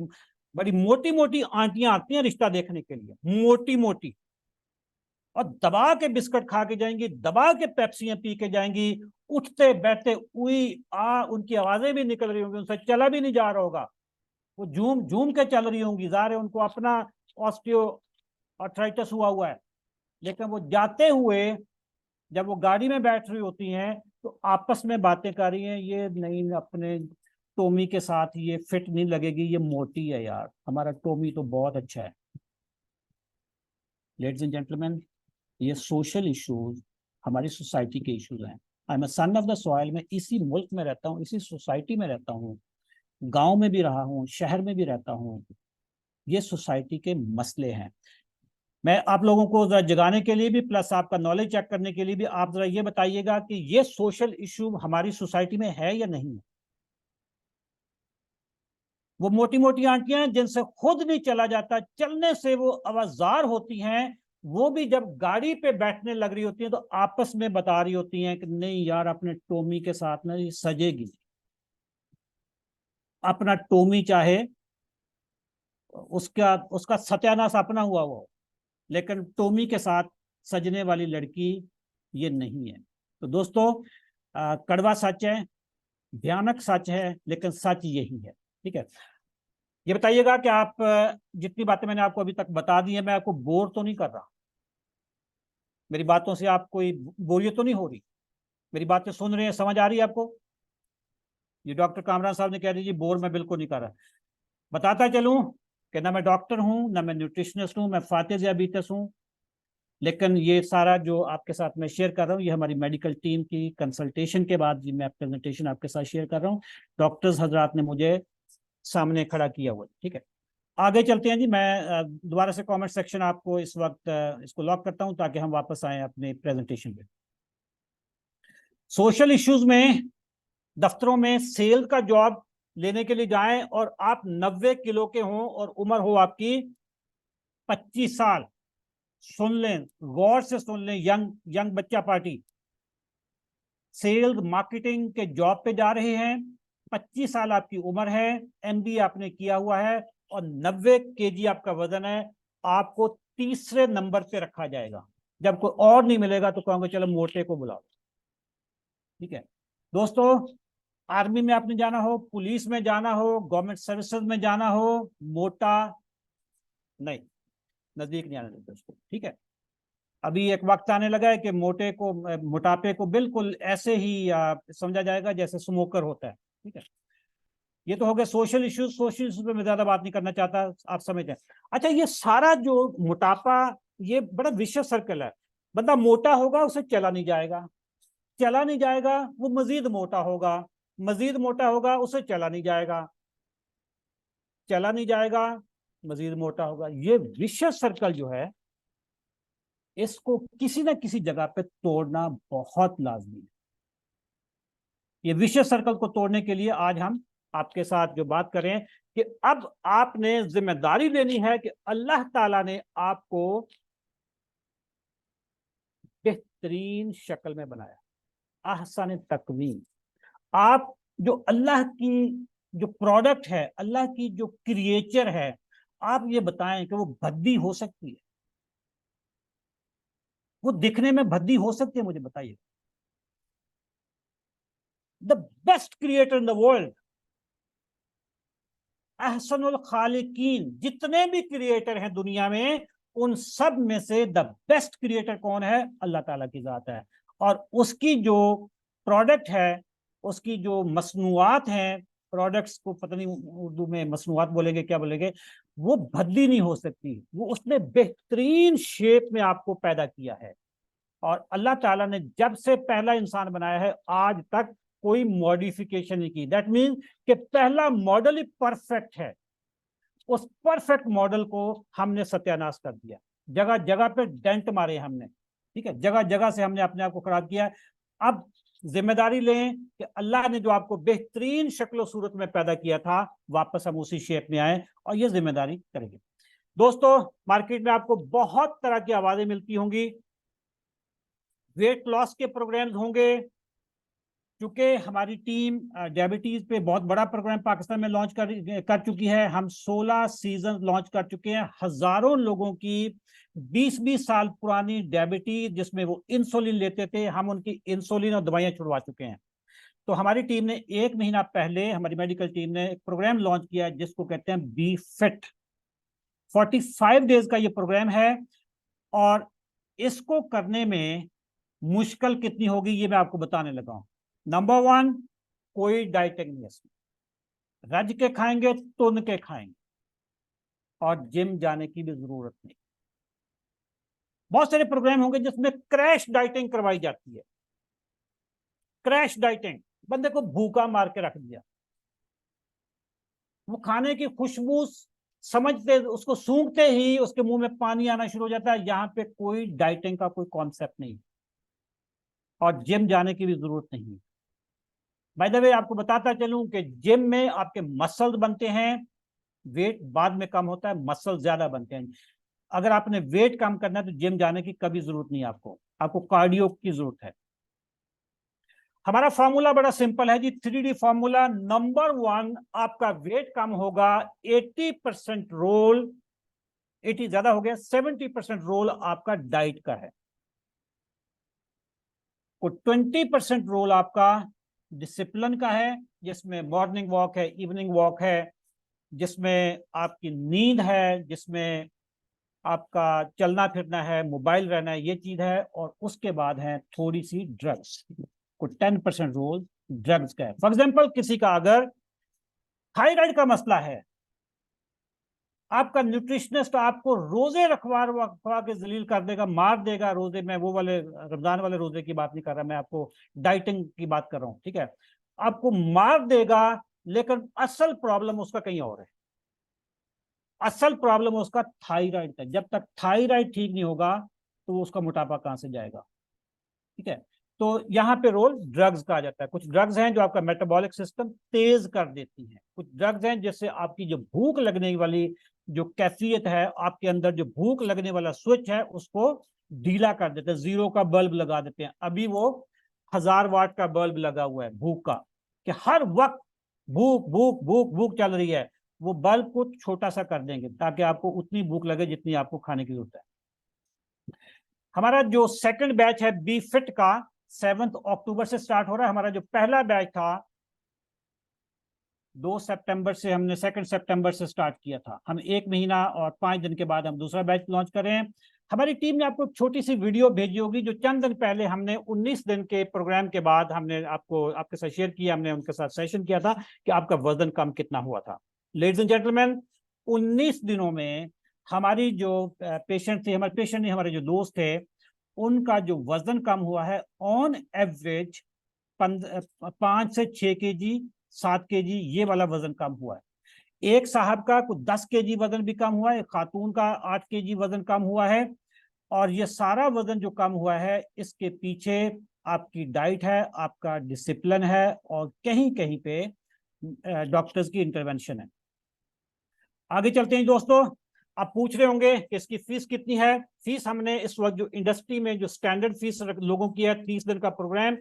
बड़ी मोटी मोटी आंटियां आती हैं रिश्ता देखने के लिए, मोटी मोटी, और दबा के बिस्कुट खा के जाएंगी, दबा के पेप्सियां पी के जाएंगी, उठते बैठते उई आ उनकी आवाजें भी निकल रही होंगी, उनसे चला भी नहीं जा रहा होगा, वो झूम झूम के चल रही होंगी, ज़ाहिर है उनको अपना ऑस्टियो आर्थराइटिस हुआ है। लेकिन वो जाते हुए जब वो गाड़ी में बैठ रही होती हैं तो आपस में बातें कर रही हैं, ये नहीं अपने टोमी के साथ ये फिट नहीं लगेगी, ये मोटी है यार, हमारा टोमी तो बहुत अच्छा है। लेडीज एंड जेंटलमैन, ये सोशल इश्यूज हमारी सोसाइटी के इश्यूज हैं। I am son of the soil, मैं इसी मुल्क में रहता हूँ, इसी सोसाइटी में रहता हूँ, गांव में भी रहा हूँ, शहर में भी रहता हूँ। ये सोसाइटी के मसले हैं। मैं आप लोगों को जरा जगाने के लिए भी, प्लस आपका नॉलेज चेक करने के लिए भी, आप जरा ये बताइएगा कि ये सोशल इशू हमारी सोसाइटी में है या नहीं है। वो मोटी मोटी आंटियां जिनसे खुद नहीं चला जाता, चलने से वो आवाजार होती हैं, वो भी जब गाड़ी पे बैठने लग रही होती हैं तो आपस में बता रही होती हैं कि नहीं यार, अपने टोमी के साथ ना ये सजेगी। अपना टोमी चाहे उसका उसका सत्यानाश अपना हुआ वो, लेकिन टोमी के साथ सजने वाली लड़की ये नहीं है। तो दोस्तों, कड़वा सच है, भयानक सच है, लेकिन सच यही है। ठीक है, ये बताइएगा कि आप जितनी बातें मैंने आपको अभी तक बता दी है, मैं आपको बोर तो नहीं कर रहा, मेरी बातों से आप कोई बोरियत तो नहीं हो रही, मेरी बातें सुन रहे हैं, समझ आ रही है आपको। ये डॉक्टर कामरान साहब ने कह दी जी बोर मैं बिल्कुल नहीं कर रहा। बताता चलूं कि ना मैं डॉक्टर हूं, ना मैं न्यूट्रिशनिस्ट हूं, मैं फातिह ज़ियाबीतस हूं, लेकिन ये सारा जो आपके साथ मैं शेयर कर रहा हूँ, ये हमारी मेडिकल टीम की कंसल्टेशन के बाद जी मैं प्रेजेंटेशन आपके साथ शेयर कर रहा हूँ। डॉक्टर्स हजरात ने मुझे सामने खड़ा किया हुआ। ठीक है, आगे चलते हैं जी। मैं दोबारा से कमेंट सेक्शन आपको इस वक्त इसको लॉक करता हूं ताकि हम वापस आए अपने प्रेजेंटेशन पे। सोशल इश्यूज में, दफ्तरों में सेल का जॉब लेने के लिए जाएं और आप 90 किलो के हों और उम्र हो आपकी 25 साल, सुन लें, गौर से सुन लें, यंग बच्चा पार्टी, सेल्स मार्केटिंग के जॉब पे जा रहे हैं, 25 साल आपकी उम्र है, एमबीए आपने किया हुआ है और 90 केजी आपका वजन है, आपको तीसरे नंबर पे रखा जाएगा। जब कोई और नहीं मिलेगा तो कहूंगा चलो मोटे को बुलाओ। ठीक है दोस्तों, आर्मी में आपने जाना हो, पुलिस में जाना हो, गवर्नमेंट सर्विसेज में जाना हो, मोटा नहीं, नजदीक नहीं आने देते उसको। ठीक है, अभी एक वक्त आने लगा है कि मोटापे को बिल्कुल ऐसे ही समझा जाएगा जैसे स्मोकर होता है। ठीक है, ये तो हो गया सोशल इश्यूज। सोशल इश्यूज पे मैं ज्यादा बात नहीं करना चाहता, आप समझते हैं। अच्छा, ये सारा जो मोटापा, ये बड़ा विशिष्ट सर्कल है। बंदा मोटा होगा, उसे चला नहीं जाएगा, चला नहीं जाएगा वो मजीद मोटा होगा, मजीद मोटा होगा उसे चला नहीं जाएगा, चला नहीं जाएगा मजीद मोटा होगा। ये विशिष्ट सर्कल जो है, इसको किसी ना किसी जगह पे तोड़ना बहुत लाजमी है। ये विशेष सर्कल को तोड़ने के लिए आज हम आपके साथ जो बात करें कि अब आपने जिम्मेदारी लेनी है कि अल्लाह ताला ने आपको बेहतरीन शक्ल में बनाया, अहसन तकवीम। आप जो अल्लाह की जो प्रोडक्ट है, अल्लाह की जो क्रिएचर है, आप ये बताएं कि वो भद्दी हो सकती है? वो दिखने में भद्दी हो सकती है? मुझे बताइए। The best creator in the world, अहसनुल खालिकीन, जितने भी क्रिएटर हैं दुनिया में, उन सब में से द बेस्ट क्रिएटर कौन है? अल्लाह ताला की जात है। और उसकी जो प्रोडक्ट है, उसकी जो मसनूआत हैं, प्रोडक्ट्स को पता नहीं उर्दू में मसनूआत बोलेंगे क्या बोलेंगे, वो भद्दी नहीं हो सकती। वो उसने बेहतरीन शेप में आपको पैदा किया है। और अल्लाह ताला ने जब से पहला इंसान बनाया है आज तक कोई मॉडिफिकेशन नहीं की। दैट मीन कि पहला मॉडल ही परफेक्ट है। उस परफेक्ट मॉडल को हमने सत्यानाश कर दिया, जगह जगह पे डेंट मारे हमने। ठीक है, जगह जगह से हमने अपने आप को खराब किया। अब जिम्मेदारी लें कि अल्लाह ने जो आपको बेहतरीन शक्ल सूरत में पैदा किया था, वापस हम उसी शेप में आए और ये जिम्मेदारी करेंगे। दोस्तों, मार्केट में आपको बहुत तरह की आवाजें मिलती होंगी, वेट लॉस के प्रोग्राम्स होंगे। क्योंकि हमारी टीम डायबिटीज पे बहुत बड़ा प्रोग्राम पाकिस्तान में लॉन्च कर चुकी है। हम 16 सीजन लॉन्च कर चुके हैं। हजारों लोगों की 20-20 साल पुरानी डायबिटीज जिसमें वो इंसुलिन लेते थे, हम उनकी इंसुलिन और दवाइयां छुड़वा चुके हैं। तो हमारी टीम ने 1 महीना पहले, हमारी मेडिकल टीम ने एक प्रोग्राम लॉन्च किया है जिसको कहते हैं बी फिट। 45 डेज का ये प्रोग्राम है और इसको करने में मुश्किल कितनी होगी ये मैं आपको बताने लगा हूं। नंबर 1, कोई डाइटिंग नहीं है, रज के खाएंगे, तुन के खाएंगे और जिम जाने की भी जरूरत नहीं। बहुत सारे प्रोग्राम होंगे जिसमें क्रैश डाइटिंग करवाई जाती है। क्रैश डाइटिंग, बंदे को भूखा मार के रख दिया, वो खाने की खुशबू समझते, उसको सूंघते ही उसके मुंह में पानी आना शुरू हो जाता है। यहां पे कोई डाइटिंग का कोई कॉन्सेप्ट नहीं और जिम जाने की भी जरूरत नहीं। बाय द वे, आपको बताता चलूं कि जिम में आपके मसल्स बनते हैं, वेट बाद में कम होता है, मसल ज्यादा बनते हैं। अगर आपने वेट कम करना है तो जिम जाने की कभी जरूरत नहीं है आपको, आपको कार्डियो की जरूरत है। हमारा फॉर्मूला बड़ा सिंपल है जी, 3D फॉर्मूला। नंबर 1, आपका वेट कम होगा, 80% रोल, 80 ज्यादा हो गया, 70% रोल आपका डाइट का है, और 20% रोल आपका डिसिप्लिन का है, जिसमें मॉर्निंग वॉक है, इवनिंग वॉक है, जिसमें आपकी नींद है, जिसमें आपका चलना फिरना है, मोबाइल रहना है, ये चीज है। और उसके बाद है थोड़ी सी ड्रग्स, को 10% रोल ड्रग्स का है। फॉर एग्जाम्पल, किसी का अगर थायराइड का मसला है, आपका न्यूट्रिशनिस्ट आपको रोजे रखवा के जलील कर देगा, मार देगा रोजे में। वो वाले रमजान वाले रोजे की बात नहीं कर रहा मैं, आपको डाइटिंग की बात कर रहा हूं। ठीक है, आपको मार देगा, लेकिन असल प्रॉब्लम उसका कहीं और है। असल प्रॉब्लम उसका थायराइड का। जब तक थायराइड ठीक नहीं होगा तो उसका मोटापा कहां से जाएगा? ठीक है, तो यहाँ पे रोल ड्रग्स का आ जाता है। कुछ ड्रग्स हैं जो आपका मेटाबॉलिक सिस्टम तेज कर देती हैं, कुछ ड्रग्स हैं जिससे आपकी जो भूख लगने वाली जो कैफियत है, आपके अंदर जो भूख लगने वाला स्विच है उसको ढीला कर देते हैं, 0 का बल्ब लगा देते हैं। अभी वो 1000 वाट का बल्ब लगा हुआ है भूख का, कि हर वक्त भूख भूख भूख भूख चल रही है। वो बल्ब को छोटा सा कर देंगे ताकि आपको उतनी भूख लगे जितनी आपको खाने की जरूरत है। हमारा जो सेकंड बैच है बी फिट का 7 अक्टूबर से स्टार्ट हो रहा है। हमारा जो पहला बैच था 2 सितंबर से, हमने 2 सितंबर से स्टार्ट किया था। हम 1 महीना और 5 दिन के बाद हम दूसरा बैच लॉन्च कर रहे हैं। हमारी टीम ने आपको एक छोटी सी वीडियो भेजी होगी जो चंद दिन पहले हमने 19 दिन के प्रोग्राम के बाद हमने आपको आपके साथ शेयर किया। हमने उनके साथ सेशन किया था कि आपका वजन कम कितना हुआ था। लेडीज एंड जेंटलमैन, 19 दिनों में हमारी जो पेशेंट थे, हमारे पेशेंट नहीं, हमारे जो दोस्त थे, उनका जो वजन कम हुआ है ऑन एवरेज 5 से 6 केजी, 7 केजी ये वाला वजन कम हुआ है। एक साहब का कुछ 10 केजी वजन भी कम हुआ है, खातून का 8 केजी वजन कम हुआ है। और ये सारा वजन जो कम हुआ है इसके पीछे आपकी डाइट है, आपका डिसिप्लिन है, और कहीं कहीं पे डॉक्टर्स की इंटरवेंशन है। आगे चलते हैं दोस्तों। आप पूछ रहे होंगे कि इसकी फीस कितनी है। फीस हमने इस वक्त जो इंडस्ट्री में जो स्टैंडर्ड फीस लोगों की है 30 दिन का प्रोग्राम,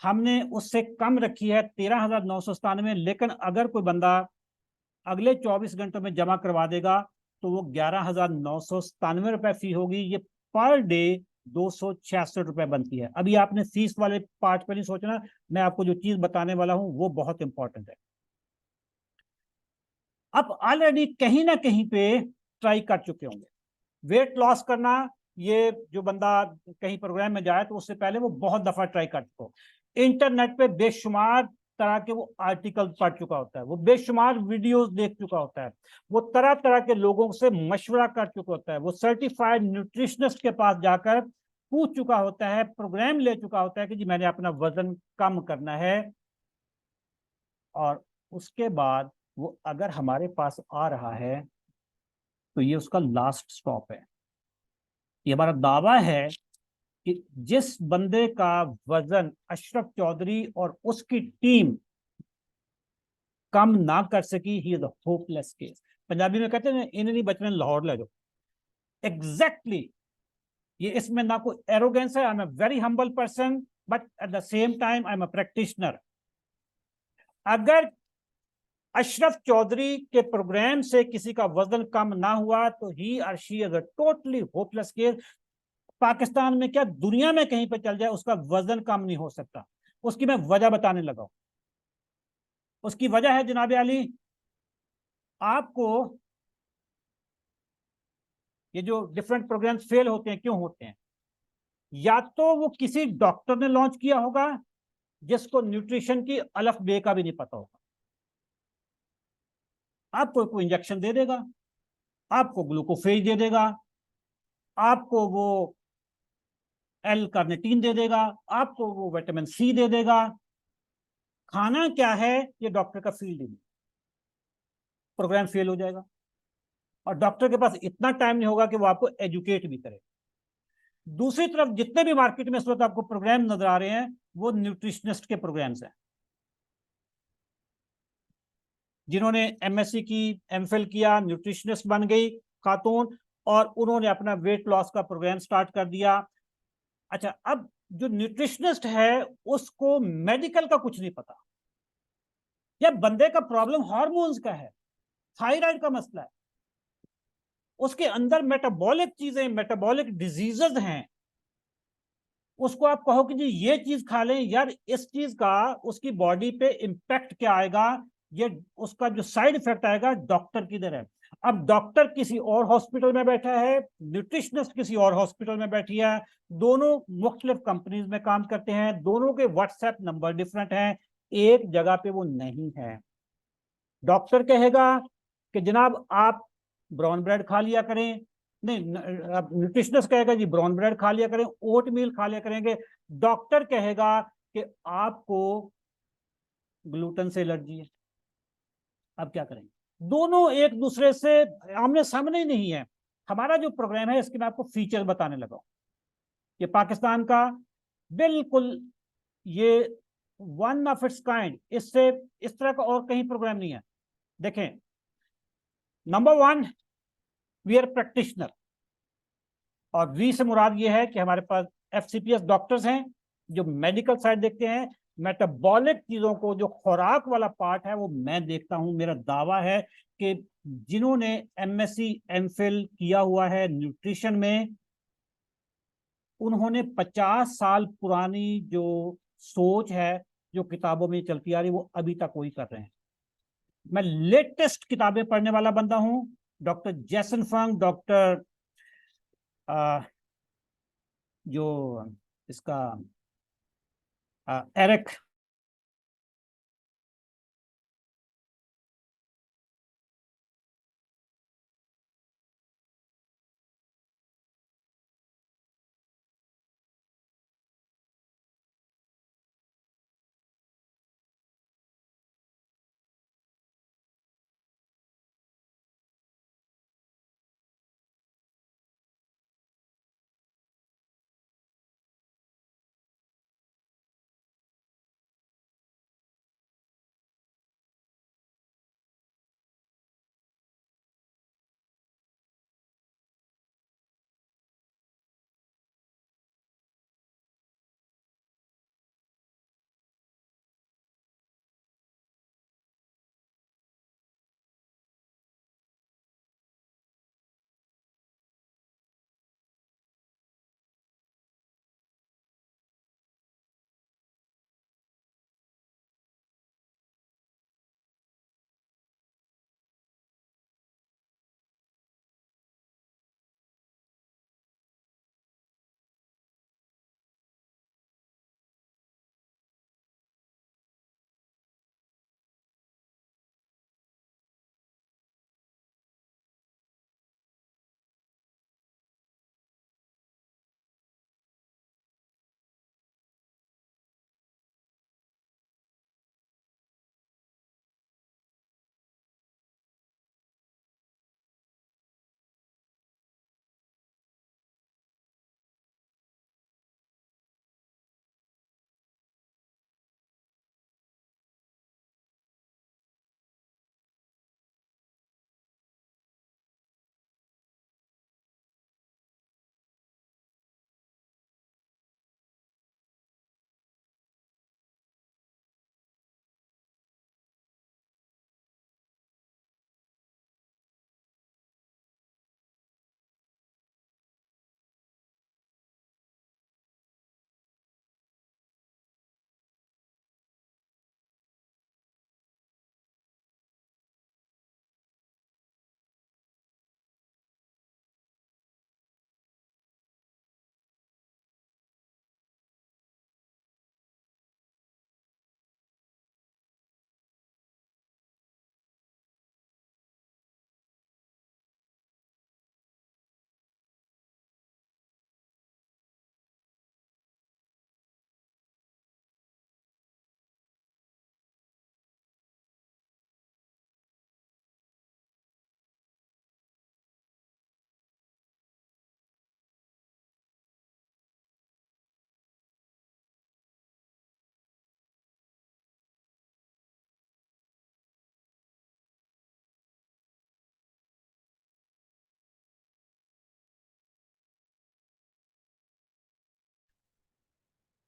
हमने उससे कम रखी है 13,997। लेकिन अगर कोई बंदा अगले 24 घंटों में जमा करवा देगा तो वो 11,997 रुपए फी होगी। ये पर डे 266 रुपए बनती है। अभी आपने फीस वाले पार्ट पर नहीं सोचना, मैं आपको जो चीज बताने वाला हूं वो बहुत इंपॉर्टेंट है। आप ऑलरेडी कहीं ना कहीं पे ट्राई कर चुके होंगे वेट लॉस करना। ये जो बंदा कहीं प्रोग्राम में जाए तो उससे पहले वो बहुत दफा ट्राई कर चुका हो। इंटरनेट पे बेशुमार तरह के वो आर्टिकल पढ़ चुका होता है, वो बेशुमार वीडियोस देख चुका होता है, वो तरह तरह के लोगों से मशवरा कर चुका होता है, वो सर्टिफाइड न्यूट्रिशनिस्ट के पास जाकर पूछ चुका होता है, प्रोग्राम ले चुका होता है कि जी मैंने अपना वजन कम करना है। और उसके बाद वो अगर हमारे पास आ रहा है तो ये उसका लास्ट स्टॉप है। ये हमारा दावा है कि जिस बंदे का वजन अशरफ चौधरी और उसकी टीम कम ना कर सकी, he is a hopeless case. Punjabi में कहते हैं इन नहीं बचने लाहौर ले जाओ। एग्जैक्टली ये इसमें ना कोई एरोगेंस है। I am a very humble person but at the same time I am a practitioner. अगर अशरफ चौधरी के प्रोग्राम से किसी का वजन कम ना हुआ तो ही और she is a totally hopeless case. Pakistan में क्या दुनिया में कहीं पर चल जाए उसका वजन कम नहीं हो सकता। उसकी मैं वजह बताने लगा। उसकी वजह है जनाब अली, आपको ये जो डिफरेंट प्रोग्राम्स फेल होते हैं क्यों होते हैं? या तो वो किसी डॉक्टर ने लॉन्च किया होगा जिसको न्यूट्रिशन की अलफ बे का भी नहीं पता होगा। आपको कोई इंजेक्शन दे देगा, आपको ग्लूकोफेज दे देगा, आपको वो एल कार्निटीन दे देगा, आपको वो विटामिन सी दे देगा। खाना क्या है ये डॉक्टर का फील्ड ही नहीं। प्रोग्राम फेल हो जाएगा और डॉक्टर के पास इतना टाइम नहीं होगा कि वो आपको एजुकेट भी करे। दूसरी तरफ जितने भी मार्केट में इस वक्त आपको प्रोग्राम नजर आ रहे हैं वो न्यूट्रिशनिस्ट के प्रोग्राम्स हैं, जिन्होंने एमएससी की, एमफिल किया, न्यूट्रिशनिस्ट बन गई खातून, और उन्होंने अपना वेट लॉस का प्रोग्राम स्टार्ट कर दिया। अच्छा, अब जो न्यूट्रिशनिस्ट है उसको मेडिकल का कुछ नहीं पता, या बंदे का प्रॉब्लम हार्मोन्स का है, थायराइड का मसला है, उसके अंदर मेटाबॉलिक चीजें, मेटाबॉलिक डिजीजेस हैं। उसको आप कहो कि जी ये चीज खा लें, यार इस चीज का उसकी बॉडी पे इम्पैक्ट क्या आएगा, ये उसका जो साइड इफेक्ट आएगा डॉक्टर किधर है? अब डॉक्टर किसी और हॉस्पिटल में बैठा है, न्यूट्रिशनिस्ट किसी और हॉस्पिटल में बैठी है, दोनों मुख्तलिफ कंपनीज में काम करते हैं, दोनों के व्हाट्सएप नंबर डिफरेंट हैं, एक जगह पे वो नहीं है। डॉक्टर कहेगा कि जनाब आप ब्राउन ब्रेड खा लिया करें, नहीं न्यूट्रिशनिस्ट कहेगा जी ब्राउन ब्रेड खा लिया करें, ओट मील खा लिया करेंगे। डॉक्टर कहेगा कि आपको ग्लूटेन से एलर्जी है। अब क्या करेंगे? दोनों एक दूसरे से आमने सामने ही नहीं है। हमारा जो प्रोग्राम है इसके मैं आपको फीचर बताने लगा हूं। ये पाकिस्तान का बिल्कुल ये वन ऑफ इट्स काइंड, इससे इस तरह का और कहीं प्रोग्राम नहीं है। देखें, number one, we are practitioner, और वी से मुराद ये है कि हमारे पास एफसीपीएस डॉक्टर्स हैं जो मेडिकल साइड देखते हैं। मेटाबॉलिक चीजों को, जो खुराक वाला पार्ट है, वो मैं देखता हूं। मेरा दावा है कि जिन्होंने एमएससी एमफिल किया हुआ है न्यूट्रिशन में, उन्होंने 50 साल पुरानी जो सोच है, जो किताबों में चलती आ रही, वो अभी तक वही कर रहे हैं। मैं लेटेस्ट किताबें पढ़ने वाला बंदा हूं। डॉक्टर जैसन फंग, डॉक्टर जो इसका एरिक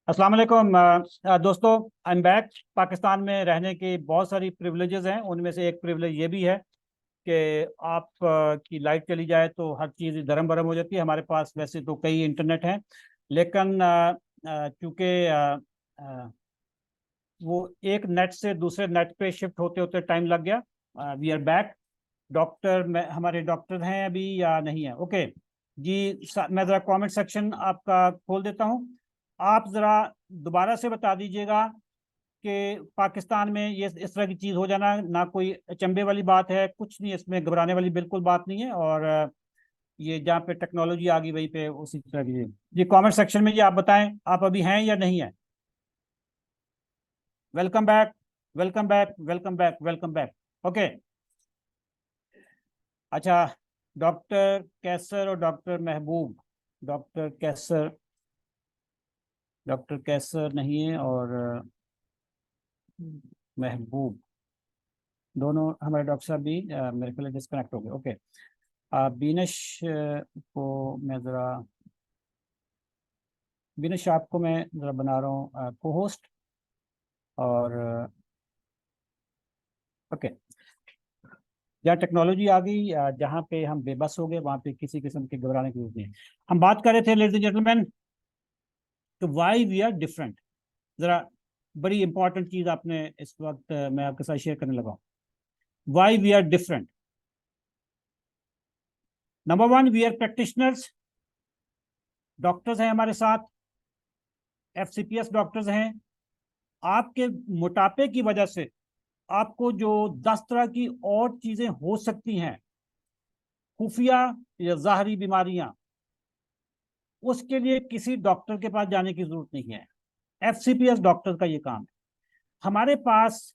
अस्सलाम वालेकुम दोस्तों, आई एम बैक। पाकिस्तान में रहने की बहुत सारी प्रिविलेजेस हैं, उनमें से एक प्रिविलेज ये भी है कि आप की लाइट चली जाए तो हर चीज़ धर्म भरम हो जाती है। हमारे पास वैसे तो कई इंटरनेट हैं, लेकिन चूंकि वो एक नेट से दूसरे नेट पे शिफ्ट होते होते टाइम लग गया। We are back. डॉक्टर हमारे डॉक्टर हैं अभी या नहीं है? ओके जी, मैं ज़रा कमेंट सेक्शन आपका खोल देता हूँ। आप ज़रा दोबारा से बता दीजिएगा कि पाकिस्तान में ये इस तरह की चीज़ हो जाना ना कोई अचंभे वाली बात है, कुछ नहीं, इसमें घबराने वाली बिल्कुल बात नहीं है। और ये जहाँ पे टेक्नोलॉजी आ गई वहीं पे उसी तरह की जी कमेंट सेक्शन में जी आप बताएं, आप अभी हैं या नहीं है? Welcome back, welcome back, welcome back, welcome back. Okay, अच्छा, डॉक्टर कैसर और डॉक्टर महबूब। डॉक्टर कैसर, डॉक्टर कैसर नहीं है, और महबूब दोनों हमारे डॉक्टर साहब भी मेरे ख्याल डिस्कनेक्ट हो गए। ओके, बीनश को मैं ज़रा, बीनश आपको मैं ज़रा बना रहा हूँ को होस्ट। और ओके, जहाँ टेक्नोलॉजी आ गई, जहाँ पे हम बेबस हो गए, वहाँ पे किसी किस्म के घबराने की जरूरत नहीं है। हम बात कर रहे थे लेडीज एंड जेंटलमैन, तो वाई वी आर डिफरेंट। ज़रा बड़ी इंपॉर्टेंट चीज़ आपने इस वक्त मैं आपके साथ शेयर करने लगा हूँ। Why we are different. Number one, we are practitioners, doctors हैं हमारे साथ, FCPS डॉक्टर्स हैं। आपके मोटापे की वजह से आपको जो 10 तरह की और चीजें हो सकती हैं, खुफिया या ज़ाहरी बीमारियां, उसके लिए किसी डॉक्टर के पास जाने की जरूरत नहीं है। FCPS डॉक्टर का ये काम है। हमारे पास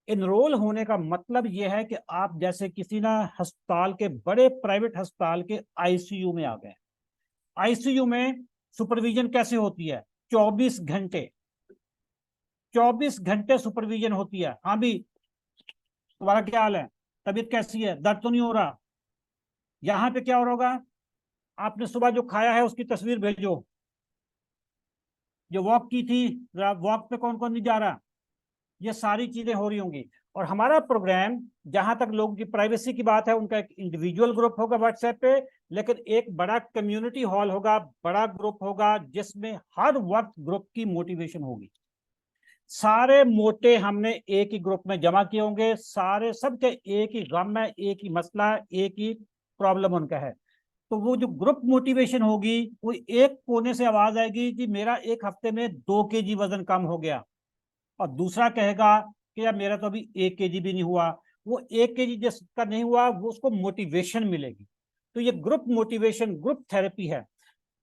इनरोल होने का मतलब यह है कि आप जैसे किसी ना अस्पताल के, बड़े प्राइवेट अस्पताल के ICU में आ गए। ICU में सुपरविजन कैसे होती है? 24 घंटे, 24 घंटे सुपरविजन होती है। हाँ भी, तुम्हारा क्या हाल है, तबीयत कैसी है, दर्द तो नहीं हो रहा? यहाँ पे क्या हो रहा होगा, आपने सुबह जो खाया है उसकी तस्वीर भेजो, जो वॉक की थी, वॉक पे कौन कौन नहीं जा रहा, ये सारी चीजें हो रही होंगी। और हमारा प्रोग्राम, जहां तक लोगों की प्राइवेसी की बात है, उनका एक इंडिविजुअल ग्रुप होगा व्हाट्सएप पे, लेकिन एक बड़ा कम्युनिटी हॉल होगा, बड़ा ग्रुप होगा, जिसमें हर वक्त ग्रुप की मोटिवेशन होगी। सारे मोटे हमने एक ही ग्रुप में जमा किए होंगे, सारे सबके एक ही गम है, एक ही मसला, एक ही प्रॉब्लम उनका है। तो वो जो ग्रुप मोटिवेशन होगी, वो एक कोने से आवाज आएगी कि मेरा एक हफ्ते में 2 kg वजन कम हो गया, और दूसरा कहेगा कि यार मेरा तो अभी 1 kg भी नहीं हुआ। वो 1 kg जिसका नहीं हुआ, वो उसको मोटिवेशन मिलेगी। तो ये ग्रुप मोटिवेशन, ग्रुप थेरेपी है।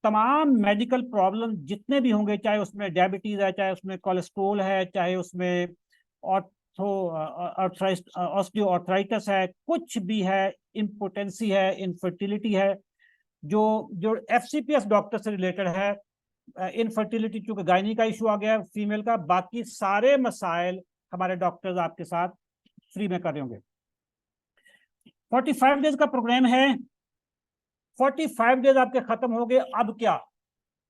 तमाम मेडिकल प्रॉब्लम जितने भी होंगे, चाहे उसमें डायबिटीज है, चाहे उसमें कोलेस्ट्रोल है, चाहे उसमें ऑस्टियोआर्थराइटिस है, कुछ भी है, इम्पोटेंसी है, इनफर्टिलिटी है, जो जो FCPS डॉक्टर से रिलेटेड है। इनफर्टिलिटी चूंकि गायनी का इशू आ गया है फीमेल का, बाकी सारे मसाइल हमारे डॉक्टर्स आपके साथ फ्री में कर रहे होंगे। 45 डेज का प्रोग्राम है। 45 डेज आपके खत्म हो गए, अब क्या?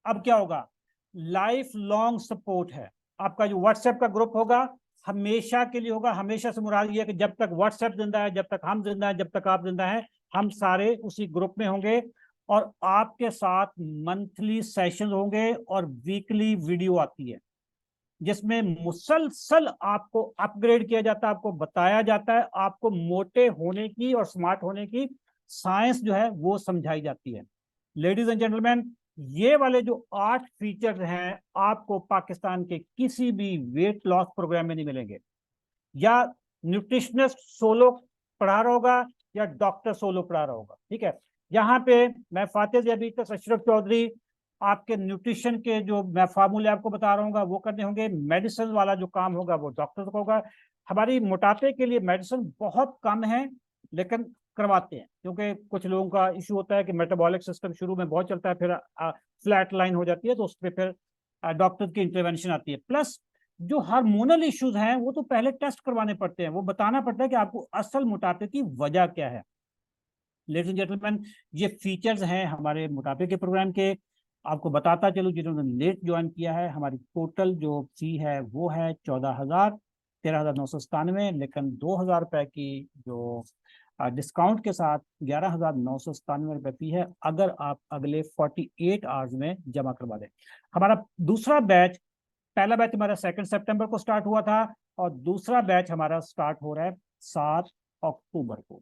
अब क्या होगा? लाइफ लॉन्ग सपोर्ट है। आपका जो व्हाट्सएप का ग्रुप होगा, हमेशा के लिए होगा। हमेशा से मुराद ये है कि जब तक व्हाट्सएप जिंदा है, जब तक हम जिंदा है, जब तक आप जिंदा हैं, हम सारे उसी ग्रुप में होंगे। और आपके साथ मंथली सेशन होंगे और वीकली वीडियो आती है, जिसमें मुसलसल आपको अपग्रेड किया जाता है, आपको बताया जाता है, आपको मोटे होने की और स्मार्ट होने की साइंस जो है वो समझाई जाती है। लेडीज एंड जेंटलमैन, ये वाले जो 8 फीचर्स हैं, आपको पाकिस्तान के किसी भी वेट लॉस प्रोग्राम में नहीं मिलेंगे। या न्यूट्रिशनिस्ट सोलो पढ़ा रहा होगा, या डॉक्टर सोलो पढ़ा रहा होगा, ठीक है। यहाँ पे मैं फातेह अभी तक अशरफ चौधरी आपके न्यूट्रिशन के जो मैं फार्मूले आपको बता रहा हूँ वो करने होंगे। मेडिसिन वाला जो काम होगा वो डॉक्टर को होगा। हमारी मोटापे के लिए मेडिसिन बहुत कम है, लेकिन करवाते हैं, क्योंकि कुछ लोगों का इशू होता है कि मेटाबॉलिक सिस्टम शुरू में बहुत चलता है, फिर फ्लैट लाइन हो जाती है, तो उस पर फिर डॉक्टर की इंटरवेंशन आती है। प्लस जो हार्मोनल इश्यूज हैं वो तो पहले टेस्ट करवाने पड़ते हैं, वो बताना पड़ता है कि आपको असल मोटापे की वजह क्या है। लेडीज एंड जेंटलमैन, ये फीचर्स हैं हमारे मोटापे के प्रोग्राम के। आपको बताता चलूं, जिन्होंने लेट ज्वाइन किया है, हमारी टोटल जो फी है वो है 14,000, 13,997, लेकिन 2,000 रुपए की जो डिस्काउंट के साथ 11,997 रुपये फी है, अगर आप अगले 48 आवर्स में जमा करवा दें। हमारा दूसरा बैच, पहला बैच हमारा 2 सितंबर को स्टार्ट हुआ था, और दूसरा बैच हमारा स्टार्ट हो रहा है 7 अक्टूबर को।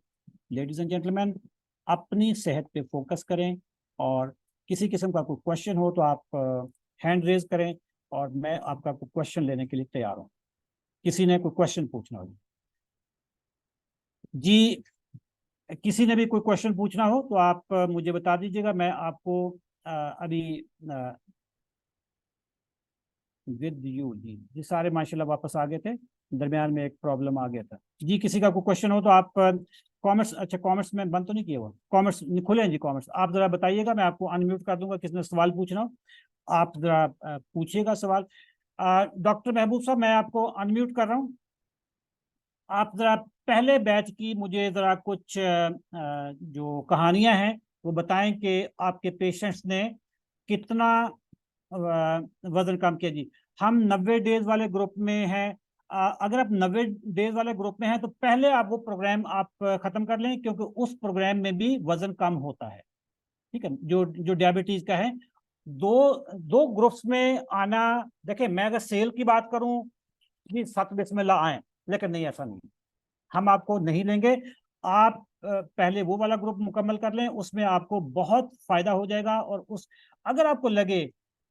लेडीज एंड जेंटलमैन, अपनी सेहत पे फोकस करें, और किसी किस्म का कोई क्वेश्चन हो तो आप हैंड रेज करें, और मैं आपका कोई क्वेश्चन लेने के लिए तैयार हूं। किसी ने कोई क्वेश्चन पूछना हो जी, किसी ने भी कोई क्वेश्चन पूछना हो तो आप मुझे बता दीजिएगा, मैं आपको अभी विद यू जी सारे माशाल्लाह वापस आ गए थे, दरमियान में एक प्रॉब्लम आ गया था जी। किसी का कोई क्वेश्चन हो तो आप कॉमर्स, अच्छा कॉमर्स में बंद तो नहीं किया हुआ, कॉमर्स खुले हैं जी कॉमर्स, आप जरा बताइएगा, मैं आपको अनम्यूट कर दूंगा। किसने सवाल पूछना हो आप जरा पूछिएगा सवाल। डॉक्टर महबूब साहब, मैं आपको अनम्यूट कर रहा हूँ, आप जरा पहले बैच की मुझे जरा कुछ जो कहानियां हैं वो बताएं कि आपके पेशेंट्स ने कितना वजन कम किया जी। हम 90 डेज वाले ग्रुप में हैं। अगर आप 90 डेज वाले ग्रुप में हैं तो पहले आप वो प्रोग्राम आप खत्म कर लें, क्योंकि उस प्रोग्राम में भी वजन कम होता है। ठीक है, जो जो डायबिटीज का है। दो दो ग्रुप्स में आना, देखिए मैं अगर सेल की बात करूं जी, सत बिस्मिल्लाह आए, लेकिन नहीं, ऐसा नहीं, हम आपको नहीं लेंगे। आप पहले वो वाला ग्रुप मुकम्मल कर लें, उसमें आपको बहुत फायदा हो जाएगा। और उस अगर आपको लगे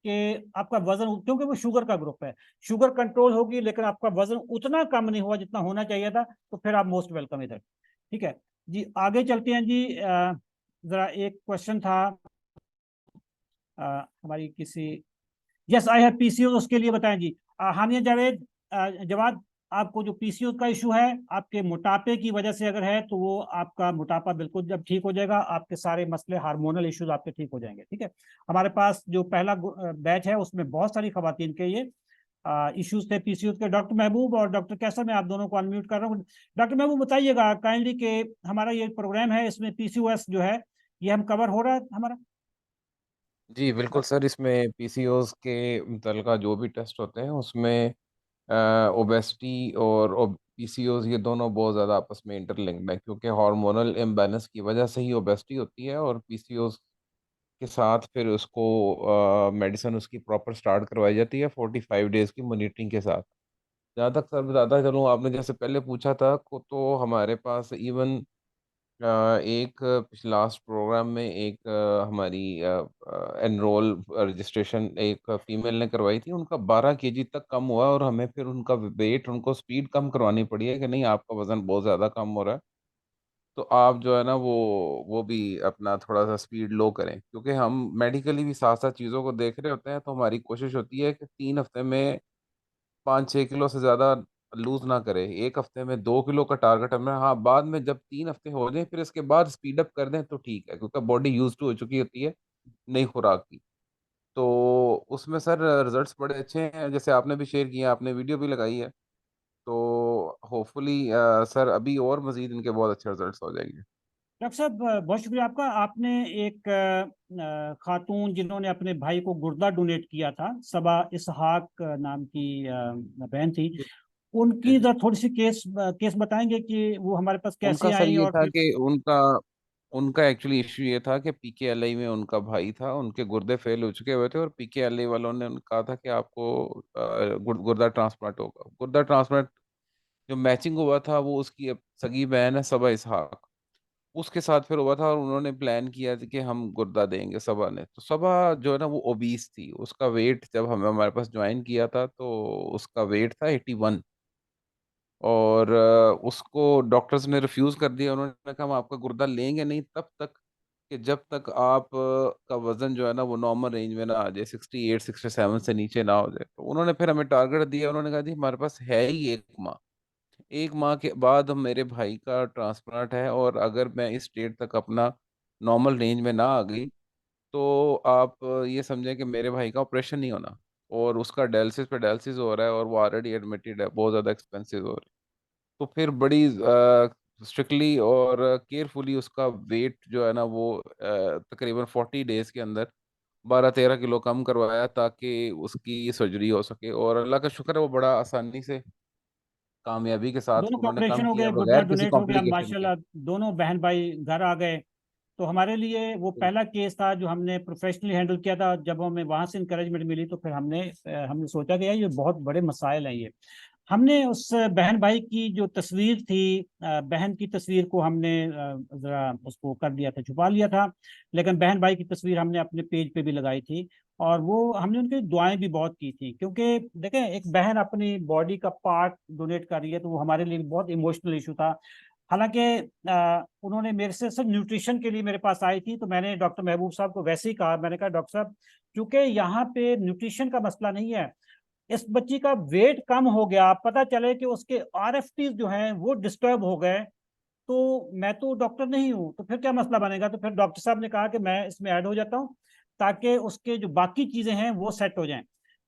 कि आपका वजन, क्योंकि वो शुगर का ग्रुप है, शुगर कंट्रोल होगी लेकिन आपका वजन उतना कम नहीं हुआ जितना होना चाहिए था, तो फिर आप मोस्ट वेलकम इधर। ठीक है जी, आगे चलते हैं जी। जरा एक क्वेश्चन था हमारी किसी, यस आई हैव पीसीओ, उसके लिए बताएं जी। हानिया जावेद, जवाब, आपको जो पीसीओ का इशू है आपके मोटापे की वजह से अगर है, तो वो आपका मोटापा बिल्कुल जब ठीक हो जाएगा, आपके सारे मसले हार्मोनल इश्यूज आपके ठीक हो जाएंगे। ठीक है, हमारे पास जो पहला बैच है उसमें बहुत सारी खवातीन के ये इश्यूज थे पीसीओ के। डॉक्टर महबूब और डॉक्टर कैसर, मैं आप दोनों को अनम्यूट कर रहा हूँ। डॉक्टर महबूब बताइएगा काइंडली कि हमारा ये प्रोग्राम है, इसमें पीसीओएस जो है ये हम कवर हो रहा है हमारा। जी बिल्कुल सर, इसमें पीसीओज के मतलब का जो भी टेस्ट होते हैं उसमें ओबेसिटी और पीसीओज ये दोनों बहुत ज़्यादा आपस में इंटरलिंक्ड है, क्योंकि हार्मोनल इम्बैलेंस की वजह से ही ओबेसिटी होती है, और पीसीओज के साथ फिर उसको मेडिसिन उसकी प्रॉपर स्टार्ट करवाई जाती है 45 डेज की मॉनिटरिंग के साथ। जहाँ तक सर बताता चलूँ, आपने जैसे पहले पूछा था तो हमारे पास इवन एक पिछले लास्ट प्रोग्राम में एक हमारी एनरोल रजिस्ट्रेशन एक फीमेल ने करवाई थी, उनका 12 केजी तक कम हुआ, और हमें फिर उनका वेट, उनको स्पीड कम करवानी पड़ी है कि नहीं आपका वजन बहुत ज़्यादा कम हो रहा है, तो आप जो है ना वो भी अपना थोड़ा सा स्पीड लो करें, क्योंकि हम मेडिकली भी साथ साथ चीज़ों को देख रहे होते हैं। तो हमारी कोशिश होती है कि 3 हफ्ते में 5-6 किलो से ज़्यादा लूज ना करे, 1 हफ्ते में 2 किलो का टारगेट हमें। हाँ, बाद में जब 3 हफ्ते हो जाए फिर इसके बाद स्पीड अप कर दें तो ठीक है, क्योंकि बॉडी यूज टू हो चुकी होती है नई खुराक की। तो उसमें सर रिजल्ट्स बड़े अच्छे हैं, जैसे आपने भी शेयर किया, आपने वीडियो भी लगाई है, तो होपफुली सर अभी और मजीद इनके बहुत अच्छे रिजल्ट्स हो जाएंगे। डॉक्टर साहब बहुत शुक्रिया आपका। आपने एक खातून जिन्होंने अपने भाई को गुर्दा डोनेट किया था, सबा इसहाक नाम की बहन थी, जी जी उनकी जी। जरा थोड़ी सी केस बताएंगे कि वो हमारे पास उनका कैसे सर आई ये और था फिर। कि उनका उनका एक्चुअली इश्यू ये था कि पीकेएलआई में उनका भाई था, उनके गुर्दे फेल हो चुके हुए थे, और पीकेएलआई वालों ने कहा था कि आपको गुर्दा ट्रांसप्लांट होगा। गुर्दा ट्रांसप्लांट जो मैचिंग हुआ था वो उसकी अब सगी बहन है सबा इसहाक, उसके साथ फिर हुआ था, और उन्होंने प्लान किया था कि हम गुर्दा देंगे। सबा ने, तो सबा जो है ना वो ओबीस थी, उसका वेट जब हमें हमारे पास ज्वाइन किया था तो उसका वेट था 81, और उसको डॉक्टर्स ने रिफ्यूज कर दिया। उन्होंने कहा हम आपका गुर्दा लेंगे नहीं तब तक कि जब तक आप का वजन जो है ना वो नॉर्मल रेंज में ना आ जाए, 68-67 से नीचे ना हो जाए। तो उन्होंने फिर हमें टारगेट दिया, उन्होंने कहा जी हमारे पास है ही 1 माह, 1 माह के बाद हम मेरे भाई का ट्रांसप्लांट है, और अगर मैं इस स्टेट तक अपना नॉर्मल रेंज में ना आ गई तो आप ये समझें कि मेरे भाई का ऑपरेशन नहीं होना, और उसका डायलिसिस पे डायलिसिस हो रहा है, और वो ऑलरेडी एडमिटेड है, बहुत ज़्यादा एक्सपेंसिव हो रहा है। तो फिर बड़ी स्ट्रिक्टली और केयरफुली उसका वेट जो है ना वो तकरीबन 40 डेज के अंदर 12-13 किलो कम करवाया, ताकि उसकी सर्जरी हो सके, और अल्लाह का शुक्र है वो बड़ा आसानी से कामयाबी के साथ दोनों का उन्होंने ऑपरेशन कम हो किया गया, गुर्दा बगैर किसी डोनेट हो गया कॉम्प्लिकेशन के। माशाल्लाह, दोनों बहन भाई घर आ गए। तो हमारे लिए वो पहला केस था जो हमने प्रोफेशनली हैंडल किया था। जब हमें वहां से इंकरेजमेंट मिली तो फिर हमने सोचा कि यार ये बहुत बड़े मसाइल हैं ये। हमने उस बहन भाई की जो तस्वीर थी, बहन की तस्वीर को हमने जरा उसको कर दिया था, छुपा लिया था, लेकिन बहन भाई की तस्वीर हमने अपने पेज पे भी लगाई थी। और वो हमने उनकी दुआएं भी बहुत की थी, क्योंकि देखें एक बहन अपनी बॉडी का पार्ट डोनेट कर रही है, तो वो हमारे लिए बहुत इमोशनल इशू था। हालांकि उन्होंने मेरे से सिर्फ न्यूट्रिशन के लिए मेरे पास आई थी, तो मैंने डॉक्टर महबूब साहब को वैसे ही कहा, मैंने कहा डॉक्टर साहब क्योंकि यहाँ पे न्यूट्रिशन का मसला नहीं है, इस बच्ची का वेट कम हो गया, पता चले कि उसके आरएफटीज जो हैं वो डिस्टर्ब हो गए, तो मैं तो डॉक्टर नहीं हूं, तो फिर क्या मसला बनेगा। तो फिर डॉक्टर साहब ने कहा कि मैं इसमें ऐड हो जाता हूं ताकि उसके जो बाकी चीजें हैं वो सेट हो जाएं।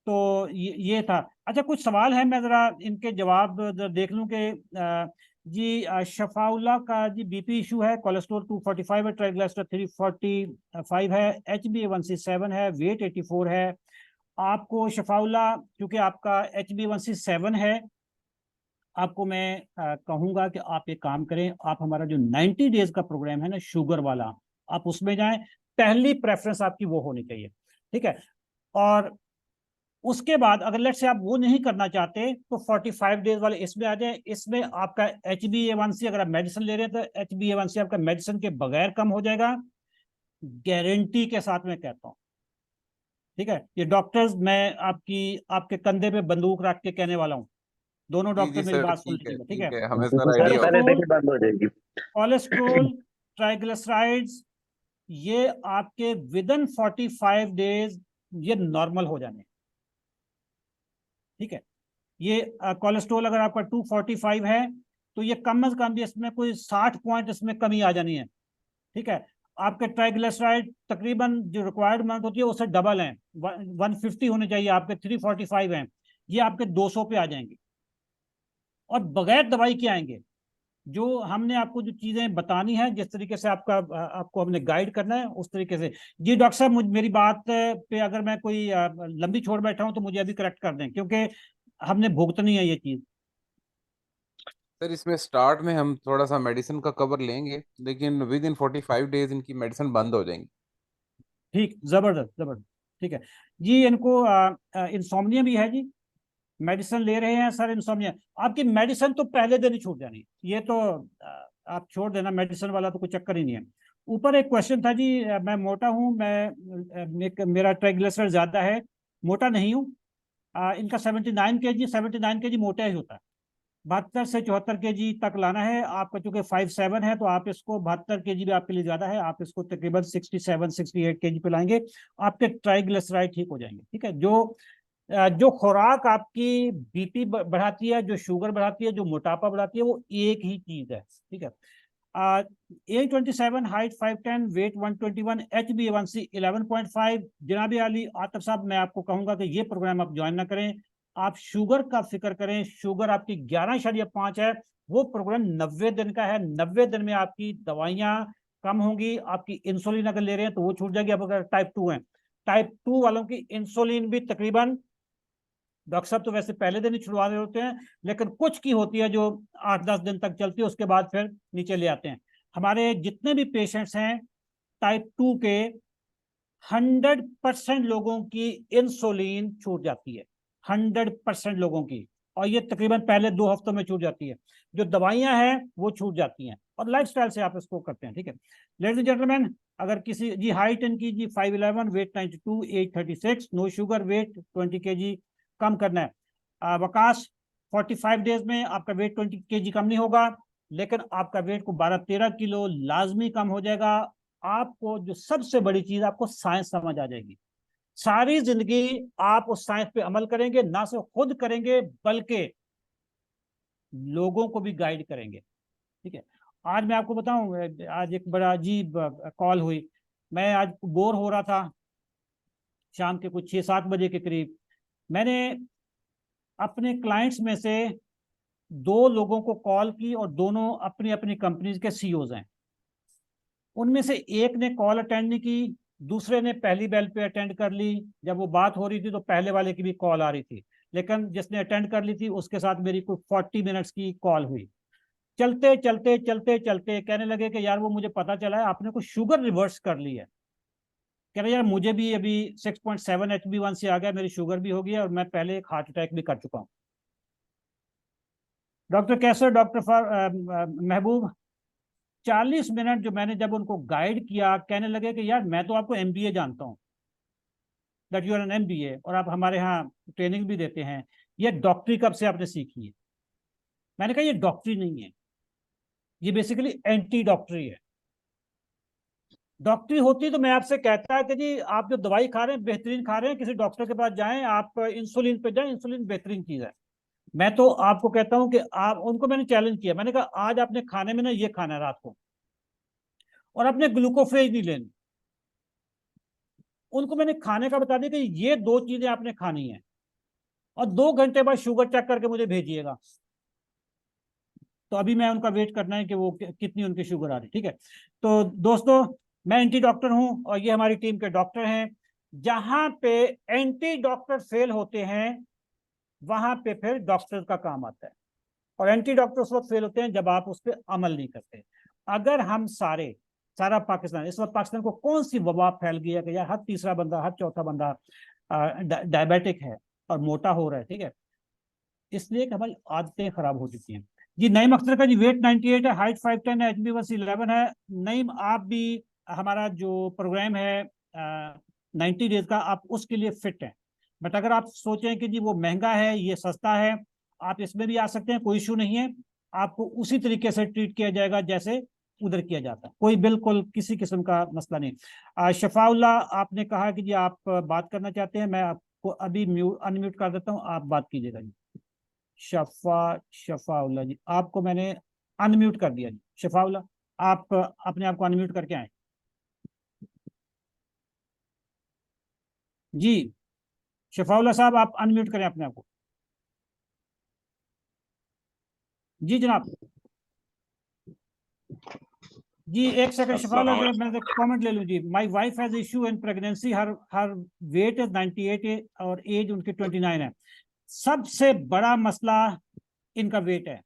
तो ये था। अच्छा, कुछ सवाल है, मैं जरा इनके जवाब जरा देख लूं कि जी शफाउल्ला का जी बीपी इशू है, कोलेस्ट्रॉल 245 है, ट्राइग्लिसराइड 345 है, HbA1c 7 है, वेट 84 है। आपको शफाउल्ला, क्योंकि आपका HbA1c 7 है, आपको मैं कहूंगा कि आप एक काम करें, आप हमारा जो 90 डेज का प्रोग्राम है ना शुगर वाला, आप उसमें जाएं। पहली प्रेफरेंस आपकी वो होनी चाहिए, ठीक है। और उसके बाद अगर लेट से आप वो नहीं करना चाहते तो 45 डेज वाले इसमें आ जाए। इसमें आपका HbA1c, अगर आप मेडिसिन ले रहे हैं तो HbA1c आपका मेडिसिन के बगैर कम हो जाएगा, गारंटी के साथ मैं कहता हूँ, ठीक है। ये डॉक्टर्स, मैं आपकी आपके कंधे पे बंदूक रख के कहने वाला हूँ, दोनों जी डॉक्टर जी मेरी सर, बात सुन लीजिएगा, ठीक है। ठीक है, हमें सर सर आइडिया हो पहले गया। देखिए कोलेस्ट्रोल, बंद हो जाएगी। कोलेस्ट्रोल, ट्राइग्लिसराइड्स, ये आपके विद इन 45 डेज ये नॉर्मल हो जाने, ठीक है। ये कोलेस्ट्रोल अगर आपका 245 है तो ये कम से कम भी इसमें कोई 60 पॉइंट इसमें कमी आ जानी है, ठीक है। आपके ट्राइग्लिसराइड तकरीबन जो रिक्वायर्ड अमाउंट होती है उससे डबल है, 150 होने चाहिए, आपके 345 हैं, ये आपके 200 पे आ जाएंगे, और बगैर दवाई के आएंगे। जो हमने आपको जो चीजें बतानी है, जिस तरीके से आपको हमने गाइड करना है उस तरीके से। जी डॉक्टर साहब, मेरी बात पे अगर मैं कोई लंबी छोड़ बैठा हूं तो मुझे अभी करेक्ट कर दें, क्योंकि हमने भुगतनी है ये चीज। सर इसमें स्टार्ट में हम थोड़ा सा मेडिसिन का कवर लेंगे, लेकिन विद इन 45 डेज इनकी मेडिसिन बंद हो जाएंगी। ठीक, जबरदस्त जबरदस्त, ठीक है जी। इनको इंसोम्निया भी है जी, मेडिसिन ले रहे हैं सर, इंसोम्निया। आपकी मेडिसिन तो पहले दिन ही छूट जानी, ये तो आप छोड़ देना, मेडिसिन वाला तो कोई चक्कर ही नहीं है। ऊपर एक क्वेश्चन था जी, मैं मोटा हूँ, मेरा ट्राइग्लिसराइड ज्यादा है, मोटा नहीं हूँ। इनका 79 kg, 79 kg मोटा ही होता है। 72 से 74 kg तक लाना है आपका, चूंकि 5'7" है तो आप इसको 72 kg भी आपके लिए ज्यादा है, आप इसको तकरीबन 67-68 kg पे लाएंगे, आपके ट्राइग्लिसराइड ठीक हो जाएंगे, ठीक है। जो खुराक आपकी बीपी बढ़ाती है, जो शुगर बढ़ाती है, जो मोटापा बढ़ाती है, वो एक ही चीज है, ठीक है। Age 27, height 5'10", weight 121, HbA1c 11.5। जनाब अली आतिफ साहब, मैं आपको कहूंगा कि ये प्रोग्राम आप ज्वाइन ना करें, आप शुगर का फिक्र करें। शुगर आपकी 11.5 है, वो प्रोग्राम 90 दिन का है, 90 दिन में आपकी दवाइयां कम होंगी, आपकी इंसुलिन अगर ले रहे हैं तो वो छूट जाएगी। आप अगर टाइप 2 है, टाइप 2 वालों की इंसुलिन भी तकरीबन, डॉक्टर साहब तो वैसे पहले दिन ही छुड़वा रहे होते हैं, लेकिन कुछ की होती है जो 8-10 दिन तक चलती है, उसके बाद फिर नीचे ले आते हैं। हमारे जितने भी पेशेंट्स हैं टाइप 2 के, 100% लोगों की इंसुलिन छूट जाती है, 100% लोगों की। और ये तकरीबन पहले 2 हफ्तों में छूट जाती है। जो दवाइयां हैं वो छूट जाती हैं, और लाइफस्टाइल से आप इसको करते हैं, ठीक है। लेडीज एंड जेंटलमैन, अगर किसी जी हाइट इनकी जी 5'11", weight 92, age 36, no sugar, weight 20 kg कम करना है। वकाश, 45 डेज में आपका वेट 20 kg कम नहीं होगा, लेकिन आपका वेट को 12-13 किलो लाजमी कम हो जाएगा। आपको जो सबसे बड़ी चीज, आपको साइंस समझ आ जाएगी। सारी जिंदगी आप उस साइंस पे अमल करेंगे, ना सिर्फ खुद करेंगे बल्कि लोगों को भी गाइड करेंगे, ठीक है। आज मैं आपको बताऊं, आज एक बड़ा अजीब कॉल हुई। मैं आज बोर हो रहा था, शाम के कुछ 6-7 बजे के करीब, मैंने अपने क्लाइंट्स में से 2 लोगों को कॉल की, और दोनों अपनी अपनी कंपनीज के सीईओज हैं। उनमें से एक ने कॉल अटेंड नहीं की, दूसरे ने पहली बेल पे अटेंड कर ली। जब वो बात हो रही थी तो पहले वाले की भी कॉल आ रही थी, लेकिन जिसने अटेंड कर ली थी उसके साथ मेरी कोई 40 मिनट्स की कॉल हुई। चलते चलते चलते चलते कहने लगे कि यार वो मुझे पता चला है आपने कुछ शुगर रिवर्स कर ली है। कह रहे यार मुझे भी अभी 6.7 HbA1c आ गया, मेरी शुगर भी हो गई है, और मैं पहले एक हार्ट अटैक भी कर चुका हूँ। डॉक्टर कैसे, डॉक्टर महबूब, 40 मिनट जो मैंने जब उनको गाइड किया, कहने लगे कि यार मैं तो आपको MBA जानता हूँ, that you are an MBA, और आप हमारे यहाँ ट्रेनिंग भी देते हैं, ये डॉक्टरी कब से आपने सीखी है? मैंने कहा ये डॉक्टरी नहीं है, ये बेसिकली एंटी डॉक्टरी है। डॉक्टरी होती तो मैं आपसे कहता है कि जी आप जो दवाई खा रहे हैं बेहतरीन खा रहे हैं, किसी डॉक्टर के पास जाएं, आप इंसुलिन पे जाएं, इंसुलिन बेहतरीन चीज है। मैं तो आपको कहता हूं कि आप उनको, मैंने चैलेंज किया, मैंने कहा आज आपने खाने में ना ये खाना है रात को, और आपने ग्लूकोफेज नहीं लेनी। उनको मैंने खाने का बता दिया कि ये 2 चीजें आपने खानी है, और 2 घंटे बाद शुगर चेक करके मुझे भेजिएगा। तो अभी मैं उनका वेट करना है कि वो कितनी उनकी शुगर आ रही, ठीक है। तो दोस्तों, मैं एंटी डॉक्टर हूं और ये हमारी टीम के डॉक्टर हैं। जहां पे एंटी डॉक्टर फेल होते हैं वहां पे फिर डॉक्टर का काम आता है। और एंटी डॉक्टर उस वक्त फेल होते हैं जब आप उस पर अमल नहीं करते। अगर हम सारा पाकिस्तान, इस वक्त पाकिस्तान को कौन सी वबा फैल गई है कि यार हर तीसरा बंदा, हर चौथा बंदा डायबिटिक है और मोटा हो रहा है, ठीक है। इसलिए कि हमारी आदतें खराब हो चुकी हैं। जी नईम अख्तर का जी वेट 98 है, हाइट 5'10 है, HbA1c 11 है। नईम, आप भी हमारा जो प्रोग्राम है 90 डेज का, आप उसके लिए फिट हैं। बट अगर आप सोचें कि जी वो महंगा है, ये सस्ता है, आप इसमें भी आ सकते हैं, कोई इशू नहीं है। आपको उसी तरीके से ट्रीट किया जाएगा जैसे उधर किया जाता है, कोई बिल्कुल किसी किस्म का मसला नहीं। शफाउल्ला, आपने कहा कि जी आप बात करना चाहते हैं, मैं आपको अभी अनम्यूट कर देता हूँ, आप बात कीजिएगा जी। शफाउल्ला जी, आपको मैंने अनम्यूट कर दिया जी। शफाउल्ला, आप अपने आप को अनम्यूट करके आए जी। शफाउल्ला साहब, आप अनम्यूट करें अपने आप को। जी जनाब। जी एक सेकंड शफाउल्ला, अस्सलाम जरा मैं कमेंट ले लूं जी। My wife has issue in pregnancy, her her weight is 98 और एज उनकी 29 है। सबसे बड़ा मसला इनका वेट है।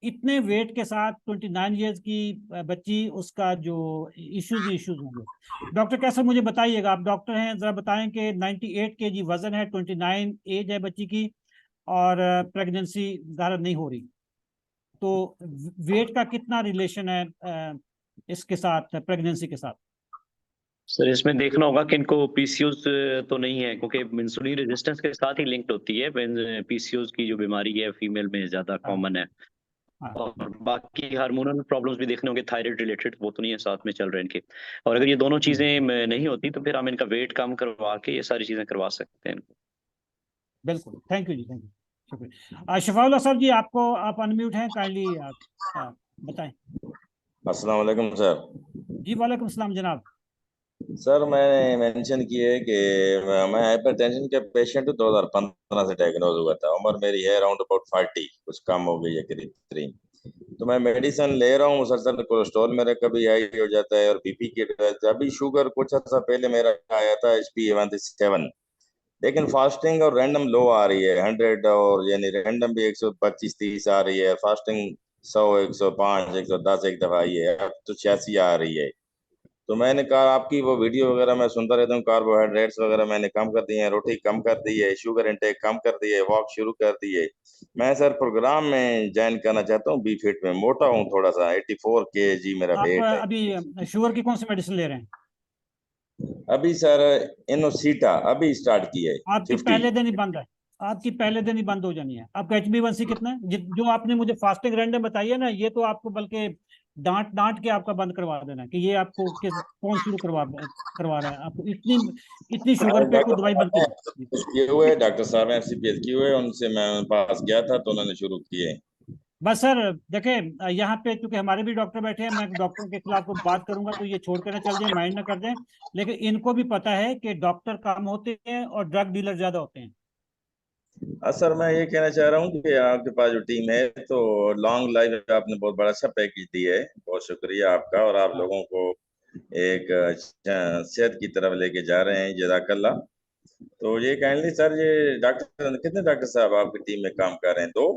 इतने वेट के साथ 29 ईयर्स की बच्ची, उसका जो इश्यूज होंगे। डॉक्टर कैसर, मुझे बताइएगा, आप डॉक्टर हैं, जरा बताएं कि 98 kg वजन है, 29 एज है बच्ची की, और प्रेगनेंसी ज़्यादा नहीं हो रही। तो वेट का कितना रिलेशन है इसके साथ, प्रेगनेंसी के साथ? सर, इसमें देखना होगा कि इनको पीसीओस तो नहीं है, क्योंकि इंसुलिन रेजिस्टेंस के साथ ही लिंक्ड होती है। पीसीओस की जो बीमारी है फीमेल में ज्यादा हाँ कॉमन है। हाँ। और बाकी हार्मोनल प्रॉब्लम्स भी देखने होंगे, थायराइड रिलेटेड, वो तो नहीं है साथ में चल रहे हैं इनके। और अगर ये दोनों चीजें नहीं होती तो फिर हम इनका वेट कम करवा के ये सारी चीजें करवा सकते हैं इनको। बिल्कुल, थैंक यू जी, थैंक यू, शुक्रिया। शफाउल्ला साहब जी, आपको, आप अनम्यूट हैं, काइंडली बताएं। अस्सलाम वालेकुम सर। जी वालेकुम सलाम जनाब। सर मैंने मेंशन किया है कि मैं हाइपरटेंशन के पेशेंट 2015 से डायग्नोज हुआ था। उम्र मेरी है अराउंड अबाउट 40, कुछ कम हो गई है करीब 3। तो मैं मेडिसिन ले रहा हूँ, मुसलसल कोलेस्ट्रॉल मेरा कभी हाई हो जाता है और बीपी की अभी शुगर कुछ अर्सा पहले मेरा आया था HbA1c 7, लेकिन फास्टिंग और रैंडम लो आ रही है 100, और यानी रैंडम भी 125-130 आ रही है, फास्टिंग 100, 105, 110 एक दफा आई है, अब तो 86 आ रही है। तो मैंने कहा आपकी वो वीडियो वगैरह मैं सुनता रहता हूँ, कार्बोहाइड्रेट्स वगैरह मैंने कम कर दिए हैं, रोटी कम कर दी है, शुगर इंटेक कम कर दी है, वॉक शुरू कर दी है। मैं सर प्रोग्राम में ज्वाइन करना चाहता हूँ, बी फिट में। मोटा हूँ थोड़ा सा, 84 kg मेरा आप वेट है। अभी शुगर की कौन सी मेडिसिन ले रहे हैं? अभी सर इनोसीटा अभी स्टार्ट की है, आपकी 50। पहले दिन ही बंद है, आपकी पहले दिन ही बंद हो जानी है। आपका HbA1c कितना है? जो आपने मुझे फास्टिंग रैंडम बताई है ना, ये तो आपको बल्कि डांट डांट के आपका बंद करवा देना है कि ये आपको कौन शुरू करवा रहा है आपको, इतनी इतनी शुगर पे कोई डॉक्टर दवाई बनती नहीं। साहब किए हुए, डॉक्टर साहब FCPS किए हुए, उनसे मैं उनके पास गया था तो उन्होंने शुरू किए। बस सर देखें, यहाँ पे क्योंकि हमारे भी डॉक्टर बैठे हैं, मैं डॉक्टरों के खिलाफ कोई बात करूंगा तो ये छोड़ कर ना चल जाए, माइंड ना कर दें। लेकिन इनको भी पता है कि डॉक्टर कम होते हैं और ड्रग डीलर ज्यादा होते हैं। सर मैं ये कहना चाह रहा हूँ कि आपके पास जो टीम है तो लॉन्ग लाइफ, आपने बहुत बड़ा अच्छा पैकेज दिया है, बहुत शुक्रिया आपका। और आप हाँ। लोगों को एक सेहत की तरफ लेके जा रहे हैं, जज़ाकल्लाह। तो ये काइंडली सर, ये डॉक्टर कितने डॉक्टर साहब आपकी टीम में काम कर रहे हैं? 2?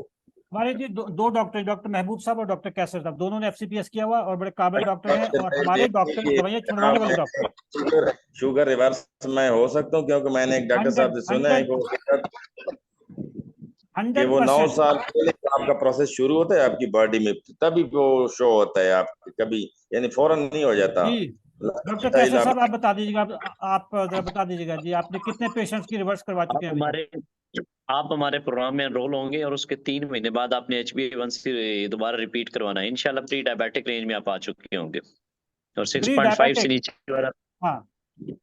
हमारे जी दो डॉक्टर, डॉक्टर महबूब साहब और डॉक्टर कैसर साहब, दोनों ने FCPS किया हुआ और बड़े काबिल डॉक्टर हैं, और डॉक्टर हमारे डॉक्टर दवाइयाँ छुड़वाने वाले डॉक्टर हैं। शुगर शुगर रिवर्स में हो सकता हूँ, क्योंकि मैंने एक डॉक्टर साहब हंड्रेड से सुना है हंड्रेड कि वो 9 100%। साल पहले आपका प्रोसेस शुरू होता है आपकी बॉडी में, तभी वो शो होता है आप कभी, यानी फौरन नहीं हो जाता। जी डॉक्टर कैसर साहब, आप बता दीजिएगा, आप जरा बता दीजिएगा जी, आपने कितने पेशेंट्स की रिवर्स करवा चुके आप हैं अभी तक? हमारे आप हमारे प्रोग्राम में एनरोल होंगे और उसके 3 महीने बाद आपने HbA1c दोबारा रिपीट करवाना है इंशाल्लाह। प्री डायबिटिक रेंज में आप आ चुके होंगे और प्री 6.5 से डायबिटिक, नीचे वाला। हाँ,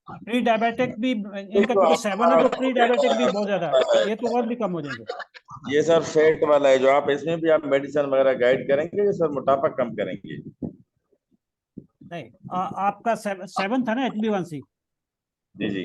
प्री डायबिटिक भी ये इनका, तो क्योंकि 7 है तो प्री डायबिटिक भी बहुत ज्यादा है, आपका ये तो और भी कम हो जाएंगे। ये सर फैट वाला है जो आप, इसमें भी आप मेडिसिन वगैरह गाइड करेंगे या सर मोटापा कम करेंगे? नहीं, आपका 7 था ना HbA1c, जी जी।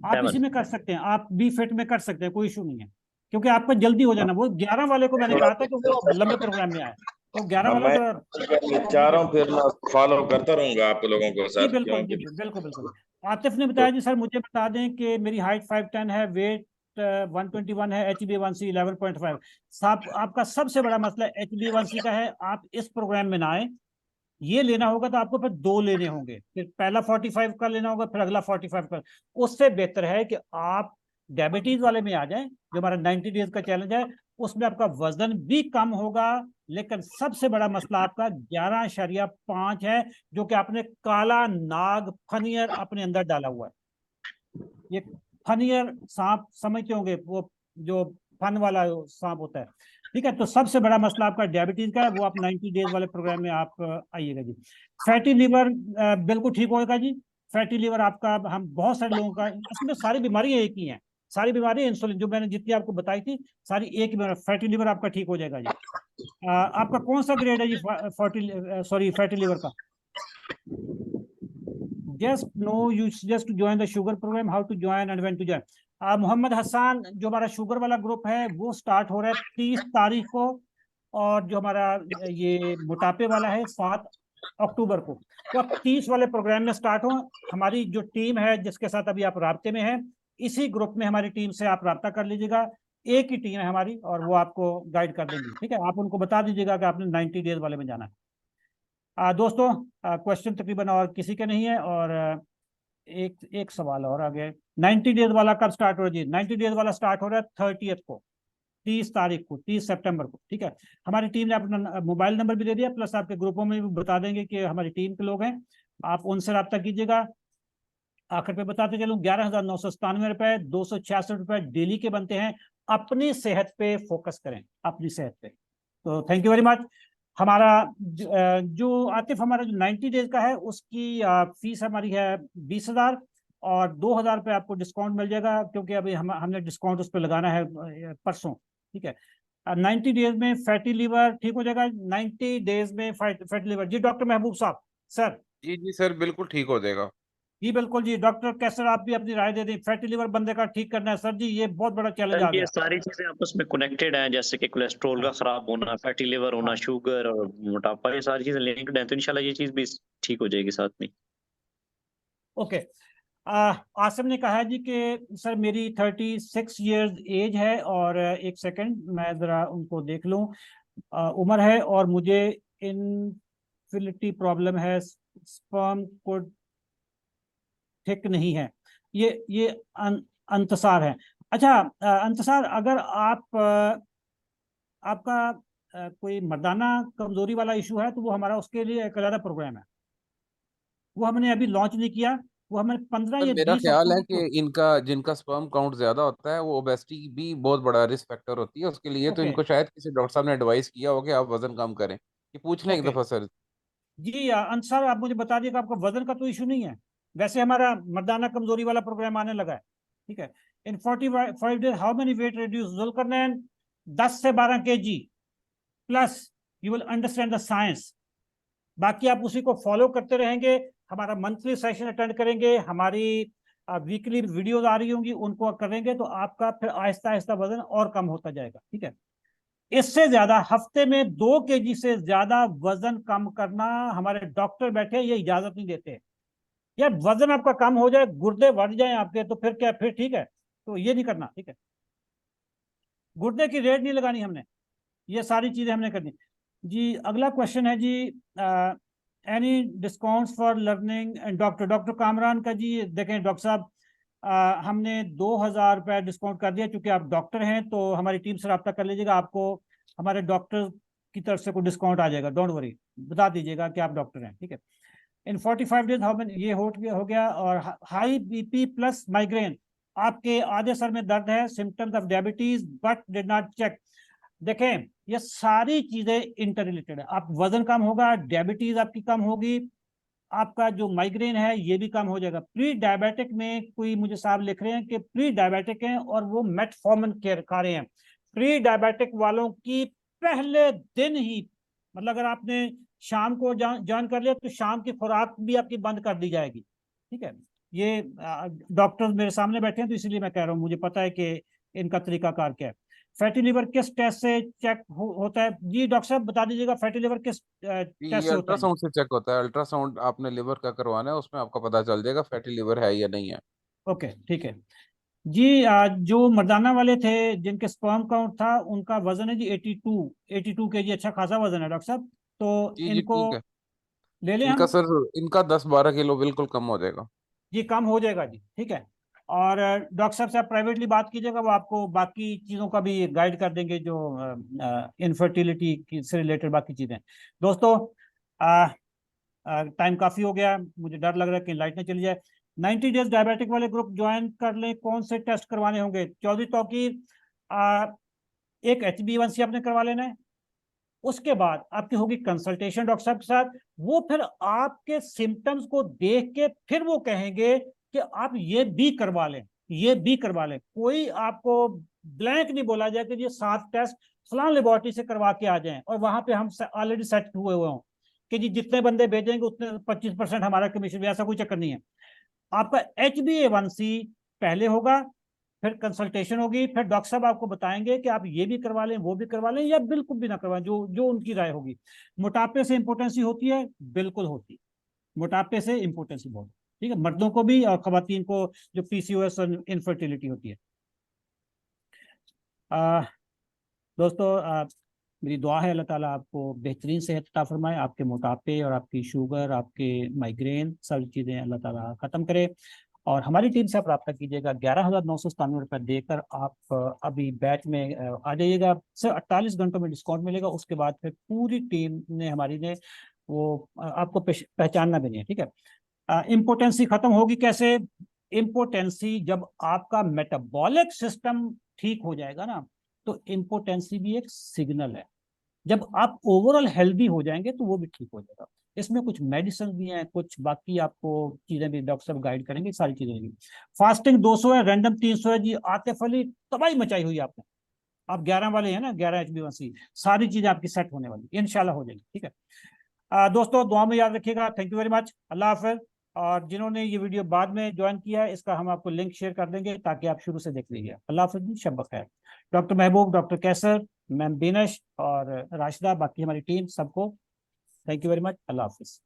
आप 7। इसी में कर सकते हैं, आप बी फिट में कर सकते हैं, कोई इशू नहीं है। क्योंकि आपका जल्दी हो जाना। वो 11 वाले को मैंने कहा था कि वो लंबे प्रोग्राम में आए, तो 11 वाला मैं जरा चाह रहा हूँ, फिर मैं फॉलो करता रहूंगा आप लोगों को जी सर, बिल्कुल जी क्योंकि बिल्कुल बिल्कुल। आतिफ ने बताया जी, सर मुझे बता दें कि मेरी हाइट 5'10" है, वेट 121 है, HbA1c 11.5। साहब आपका सबसे बड़ा मसला HbA1c का है। आप इस प्रोग्राम में ना आए, ये लेना होगा तो आपको फिर 2 लेने होंगे, फिर पहला 45 का लेना होगा, फिर अगला 45 का। उससे बेहतर है कि आप डायबिटीज वाले में आ जाएं, जो हमारा 90 डेज का चैलेंज है। उसमें आपका वजन भी कम होगा, लेकिन सबसे बड़ा मसला आपका 11.5 है, जो कि आपने काला नाग फनियर अपने अंदर डाला हुआ है। ये फनियर सांप समझते होंगे, वो जो फन वाला सांप होता है। ठीक है, तो सबसे बड़ा मसला आपका डायबिटीज का है, वो आप 90 डेज वाले प्रोग्राम में आप आइएगा जी। फैटी लीवर बिल्कुल ठीक होएगा जी। फैटी लीवर आपका, हम बहुत सारे लोगों का, इसमें सारी बीमारियां एक ही हैं, सारी बीमारियां इंसुलिन जो मैंने जितनी आपको बताई थी सारी एक ही बीमारी। फैटी लीवर आपका ठीक हो जाएगा जी। आपका कौन सा ग्रेड है जी फैटी लीवर का? Just no, you just to join the sugar program, how to join and when to join. Mohammad Hasan, जो हमारा शुगर वाला ग्रुप है वो स्टार्ट हो रहा है 30 तारीख को, और जो हमारा ये मोटापे वाला है 7 अक्टूबर को। तो आप 30 वाले प्रोग्राम में स्टार्ट हो। हमारी जो टीम है जिसके साथ अभी आप राब्ते में हैं, इसी ग्रुप में हमारी टीम से आप राब्ता कर लीजिएगा। एक ही टीम है हमारी और वो आपको गाइड कर देंगी। ठीक है, आप उनको बता दीजिएगा कि आपने 90 डेज वाले में जाना है। दोस्तों, क्वेश्चन तकरीबन और किसी के नहीं है, और एक एक सवाल और आ गया। 90 डेज वाला कब स्टार्ट हो रहा है जी? 90 डेज वाला स्टार्ट हो रहा है 30th को, 30 तारीख को, 30 सितंबर को। ठीक है, हमारी टीम ने अपना मोबाइल नंबर भी दे दिया, प्लस आपके ग्रुपों में भी बता देंगे कि हमारी टीम के लोग हैं, आप उनसे रब्ता कीजिएगा। आखिर पे बताते चलूँ, 11,997 रुपए, 266 रुपए डेली के बनते हैं। अपनी सेहत पे फोकस करें, अपनी सेहत पे। तो थैंक यू वेरी मच। हमारा जो आतिफ, हमारा जो 90 डेज का है उसकी फीस हमारी है 20,000, और 2,000 रुपये आपको डिस्काउंट मिल जाएगा, क्योंकि अभी हमने डिस्काउंट उस पर लगाना है परसों। ठीक है, 90 डेज में फैटी लीवर ठीक हो जाएगा। 90 डेज में फैटी लीवर जी। डॉक्टर महबूब साहब, सर। जी जी सर, बिल्कुल ठीक हो जाएगा। जी बिल्कुल जी। डॉक्टर कैसर, आप भी अपनी राय दे दें, फैटी लीवर बंदे का ठीक करना है सर जी, ये बहुत बड़ा चैलेंज आ ये गया। सारी चीजें आपस में कनेक्टेड हैं, जैसे कि कोलेस्ट्रॉल का खराब होना, फैटी लिवर होना, हाँ, शुगर और मोटापा, ये सारी चीजें लिंक्ड हैं। तो इंशाल्लाह ये चीज भी ठीक हो जाएगी साथ में। ओके। आसिम ने कहा है जी कि सर मेरी 36 इयर्स एज है, और एक सेकंड मैं जरा उनको देख लूं। उम्र है और मुझे इनफिलिटी प्रॉब्लम है, स्पर्म को ठीक नहीं है। ये अंतसार है। अच्छा, अंतसार, अगर आप आपका कोई मर्दाना कमजोरी वाला इशू है तो वो हमारा उसके लिए एक अलग प्रोग्राम है, वो हमने अभी लॉन्च नहीं किया। वो हमें 15 सर या मेरा 20 ख्याल है अक्टूबर कि को। इनका, जिनका स्पर्म काउंट ज्यादा होता है वो ओबेसिटी भी बहुत बड़ा रिस्क फैक्टर होती है उसके लिए, तो ओके इनको शायद किसी डॉक्टर साहब ने एडवाइस किया हो कि आप वजन कम करें। ये पूछ लें एक ओके दफा सर। जी। अंसार, आप मुझे बता दिए कि आपका वजन का तो इशू नहीं है। वैसे हमारा मर्दाना कमजोरी वाला प्रोग्राम आने लगा है। ठीक है, in 45 days how many weight reduce Zulqarnain? 10 से 12 kg plus, you will understand the science. बाकी आप उसी को फॉलो करते रहेंगे, हमारा मंथली सेशन अटेंड करेंगे, हमारी वीकली वीडियोज आ रही होंगी उनको करेंगे, तो आपका फिर आहिस्ता आहिस्ता वजन और कम होता जाएगा। ठीक है, इससे ज्यादा हफ्ते में 2 kg से ज्यादा वजन कम करना, हमारे डॉक्टर बैठे ये इजाजत नहीं देते। यार वजन आपका कम हो जाए, गुर्दे बढ़ जाए आपके, तो फिर क्या, फिर ठीक है, तो ये नहीं करना। ठीक है, गुर्दे की रेट नहीं लगानी हमने, ये सारी चीजें हमने करनी जी। अगला क्वेश्चन है जी, any discounts for learning and doctor? Doctor Kamran का जी, देखें डॉक्टर साहब, हमने 2,000 रुपया डिस्काउंट कर दिया, क्योंकि आप डॉक्टर हैं, तो हमारी टीम से रब्ता कर लीजिएगा, आपको हमारे डॉक्टर की तरफ से कोई डिस्काउंट आ जाएगा, डोंट वरी, बता दीजिएगा कि आप डॉक्टर हैं। ठीक है, इन 45 डेज हाउ ये हो गया। और हाई बीपी प्लस माइग्रेन, आपके आधे सर में दर्द है, symptoms of diabetes but did not check. देखें, ये सारी चीजें इंटर रिलेटेड है। आप वजन कम होगा, डायबिटीज आपकी कम होगी, आपका जो माइग्रेन है ये भी कम हो जाएगा। प्री डायबिटिक में कोई मुझे साहब लिख रहे हैं कि प्री डायबिटिक हैं और वो मेटफॉर्मिन खा रहे हैं। प्री डायबिटिक वालों की पहले दिन ही, मतलब अगर आपने शाम को ज्वाइन कर लिया तो शाम की खुराक भी आपकी बंद कर दी जाएगी। ठीक है, ये डॉक्टर्स मेरे सामने बैठे हैं तो इसलिए मैं कह रहा हूँ, मुझे पता है कि इनका तरीकाकार क्या है। फैटी लिवर किस टेस्ट से चेक होता है जी? डॉक्टर साहब बता दीजिएगा, फैटी लिवर किस ये टेस्ट से होता है? अल्ट्रासाउंड से चेक होता है। अल्ट्रासाउंड आपने लिवर का करवाना है, उसमें आपका पता चल जाएगा फैटी लिवर है या नहीं है। ओके ठीक है जी। जो मर्दाना वाले थे जिनके स्पर्म काउंट था, उनका वजन है जी 82 केजी, अच्छा खासा वजन है डॉक्टर साहब। तो जी जी इनको ठीक है। ले लें इनका हम? सर, इनका 10-12 किलो बिल्कुल कम हो जाएगा। जी कम हो जाएगा जी, ठीक है। और डॉक्टर साहब से आप प्राइवेटली बात कीजिएगा, वो आपको बाकी चीज़ों का भी गाइड कर देंगे, जो इनफर्टिलिटी से रिलेटेड बाकी चीज़ें। दोस्तों टाइम काफ़ी हो गया, मुझे डर लग रहा है कि लाइट ना चली जाए। 90 डेज डायबिटिक वाले ग्रुप ज्वाइन कर लें। कौन से टेस्ट करवाने होंगे? चौधरी तौकीर, एक HbA1c आपने करवा लेना है। उसके बाद आपकी होगी कंसल्टेशन डॉक्टर साहब के साथ। वो फिर आपके सिम्टम्स को देख के फिर वो कहेंगे कि आप ये भी करवा लें, ये भी करवा लें। कोई आपको ब्लैंक नहीं बोला जाए कि ये 7 टेस्ट फलां लेबोरेटरी से करवा के आ जाएं और वहां पे हम ऑलरेडी सेट हुए हुए हों कि जी जितने बंदे भेजेंगे उतने 25% हमारा कमीशन भी। ऐसा कोई चक्कर नहीं है। आपका HbA1c पहले होगा, फिर कंसल्टेशन होगी, फिर डॉक्टर साहब आपको बताएंगे कि आप ये भी करवा लें, वो भी करवा लें, या बिल्कुल भी ना करवाएं, जो जो उनकी राय होगी। मोटापे से इंपोर्टेंसी होती है? बिल्कुल होती है, मोटापे से इंपोर्टेंसी बहुत, ठीक है, मर्दों को भी और खवातीन को, जो PCOS और इनफर्टिलिटी होती है। दोस्तों मेरी दुआ है अल्लाह ताला आपको बेहतरीन सेहत अता फरमाए, आपके मोटापे और आपकी शुगर, आपके माइग्रेन, सारी चीज़ें अल्लाह ताला ख़त्म करे। और हमारी टीम से आप रब्ता कीजिएगा, 11,997 रुपये देकर आप अभी बैच में आ जाइएगा। सिर्फ 48 घंटों में डिस्काउंट मिलेगा। उसके बाद फिर पूरी टीम ने, हमारी ने, वो आपको पहचानना भी नहीं है, ठीक है। इम्पोर्टेंसी ख़त्म होगी कैसे? इम्पोर्टेंसी जब आपका मेटाबॉलिक सिस्टम ठीक हो जाएगा ना, तो इम्पोर्टेंसी भी एक सिग्नल है। जब आप ओवरऑल हेल्दी हो जाएंगे तो वो भी ठीक हो जाएगा। इसमें कुछ मेडिसिन भी हैं, कुछ बाकी आपको चीजें भी डॉक्टर साहब गाइड करेंगे, सारी चीजें भी। फास्टिंग 200 है, रैंडम 300 है जी। आतिफ अली, तबाही मचाई हुई आपने। आप 11 वाले हैं ना, 11 HbA1c, सारी चीजें आपकी सेट होने वाली, इंशाल्लाह हो जाएगी, ठीक है। दोस्तों दुआ में याद रखिएगा। थैंक यू वेरी मच, अल्लाह हाफिज। और जिन्होंने ये वीडियो बाद में ज्वाइन किया है, इसका हम आपको लिंक शेयर कर देंगे ताकि आप शुरू से देख लीजिए। अल्लाह हाफिज, शब बखैर। डॉक्टर महबूब, डॉक्टर कैसर, मैम बीनश और राशिदा, बाकी हमारी टीम, सबको thank you very much. Allah Hafiz.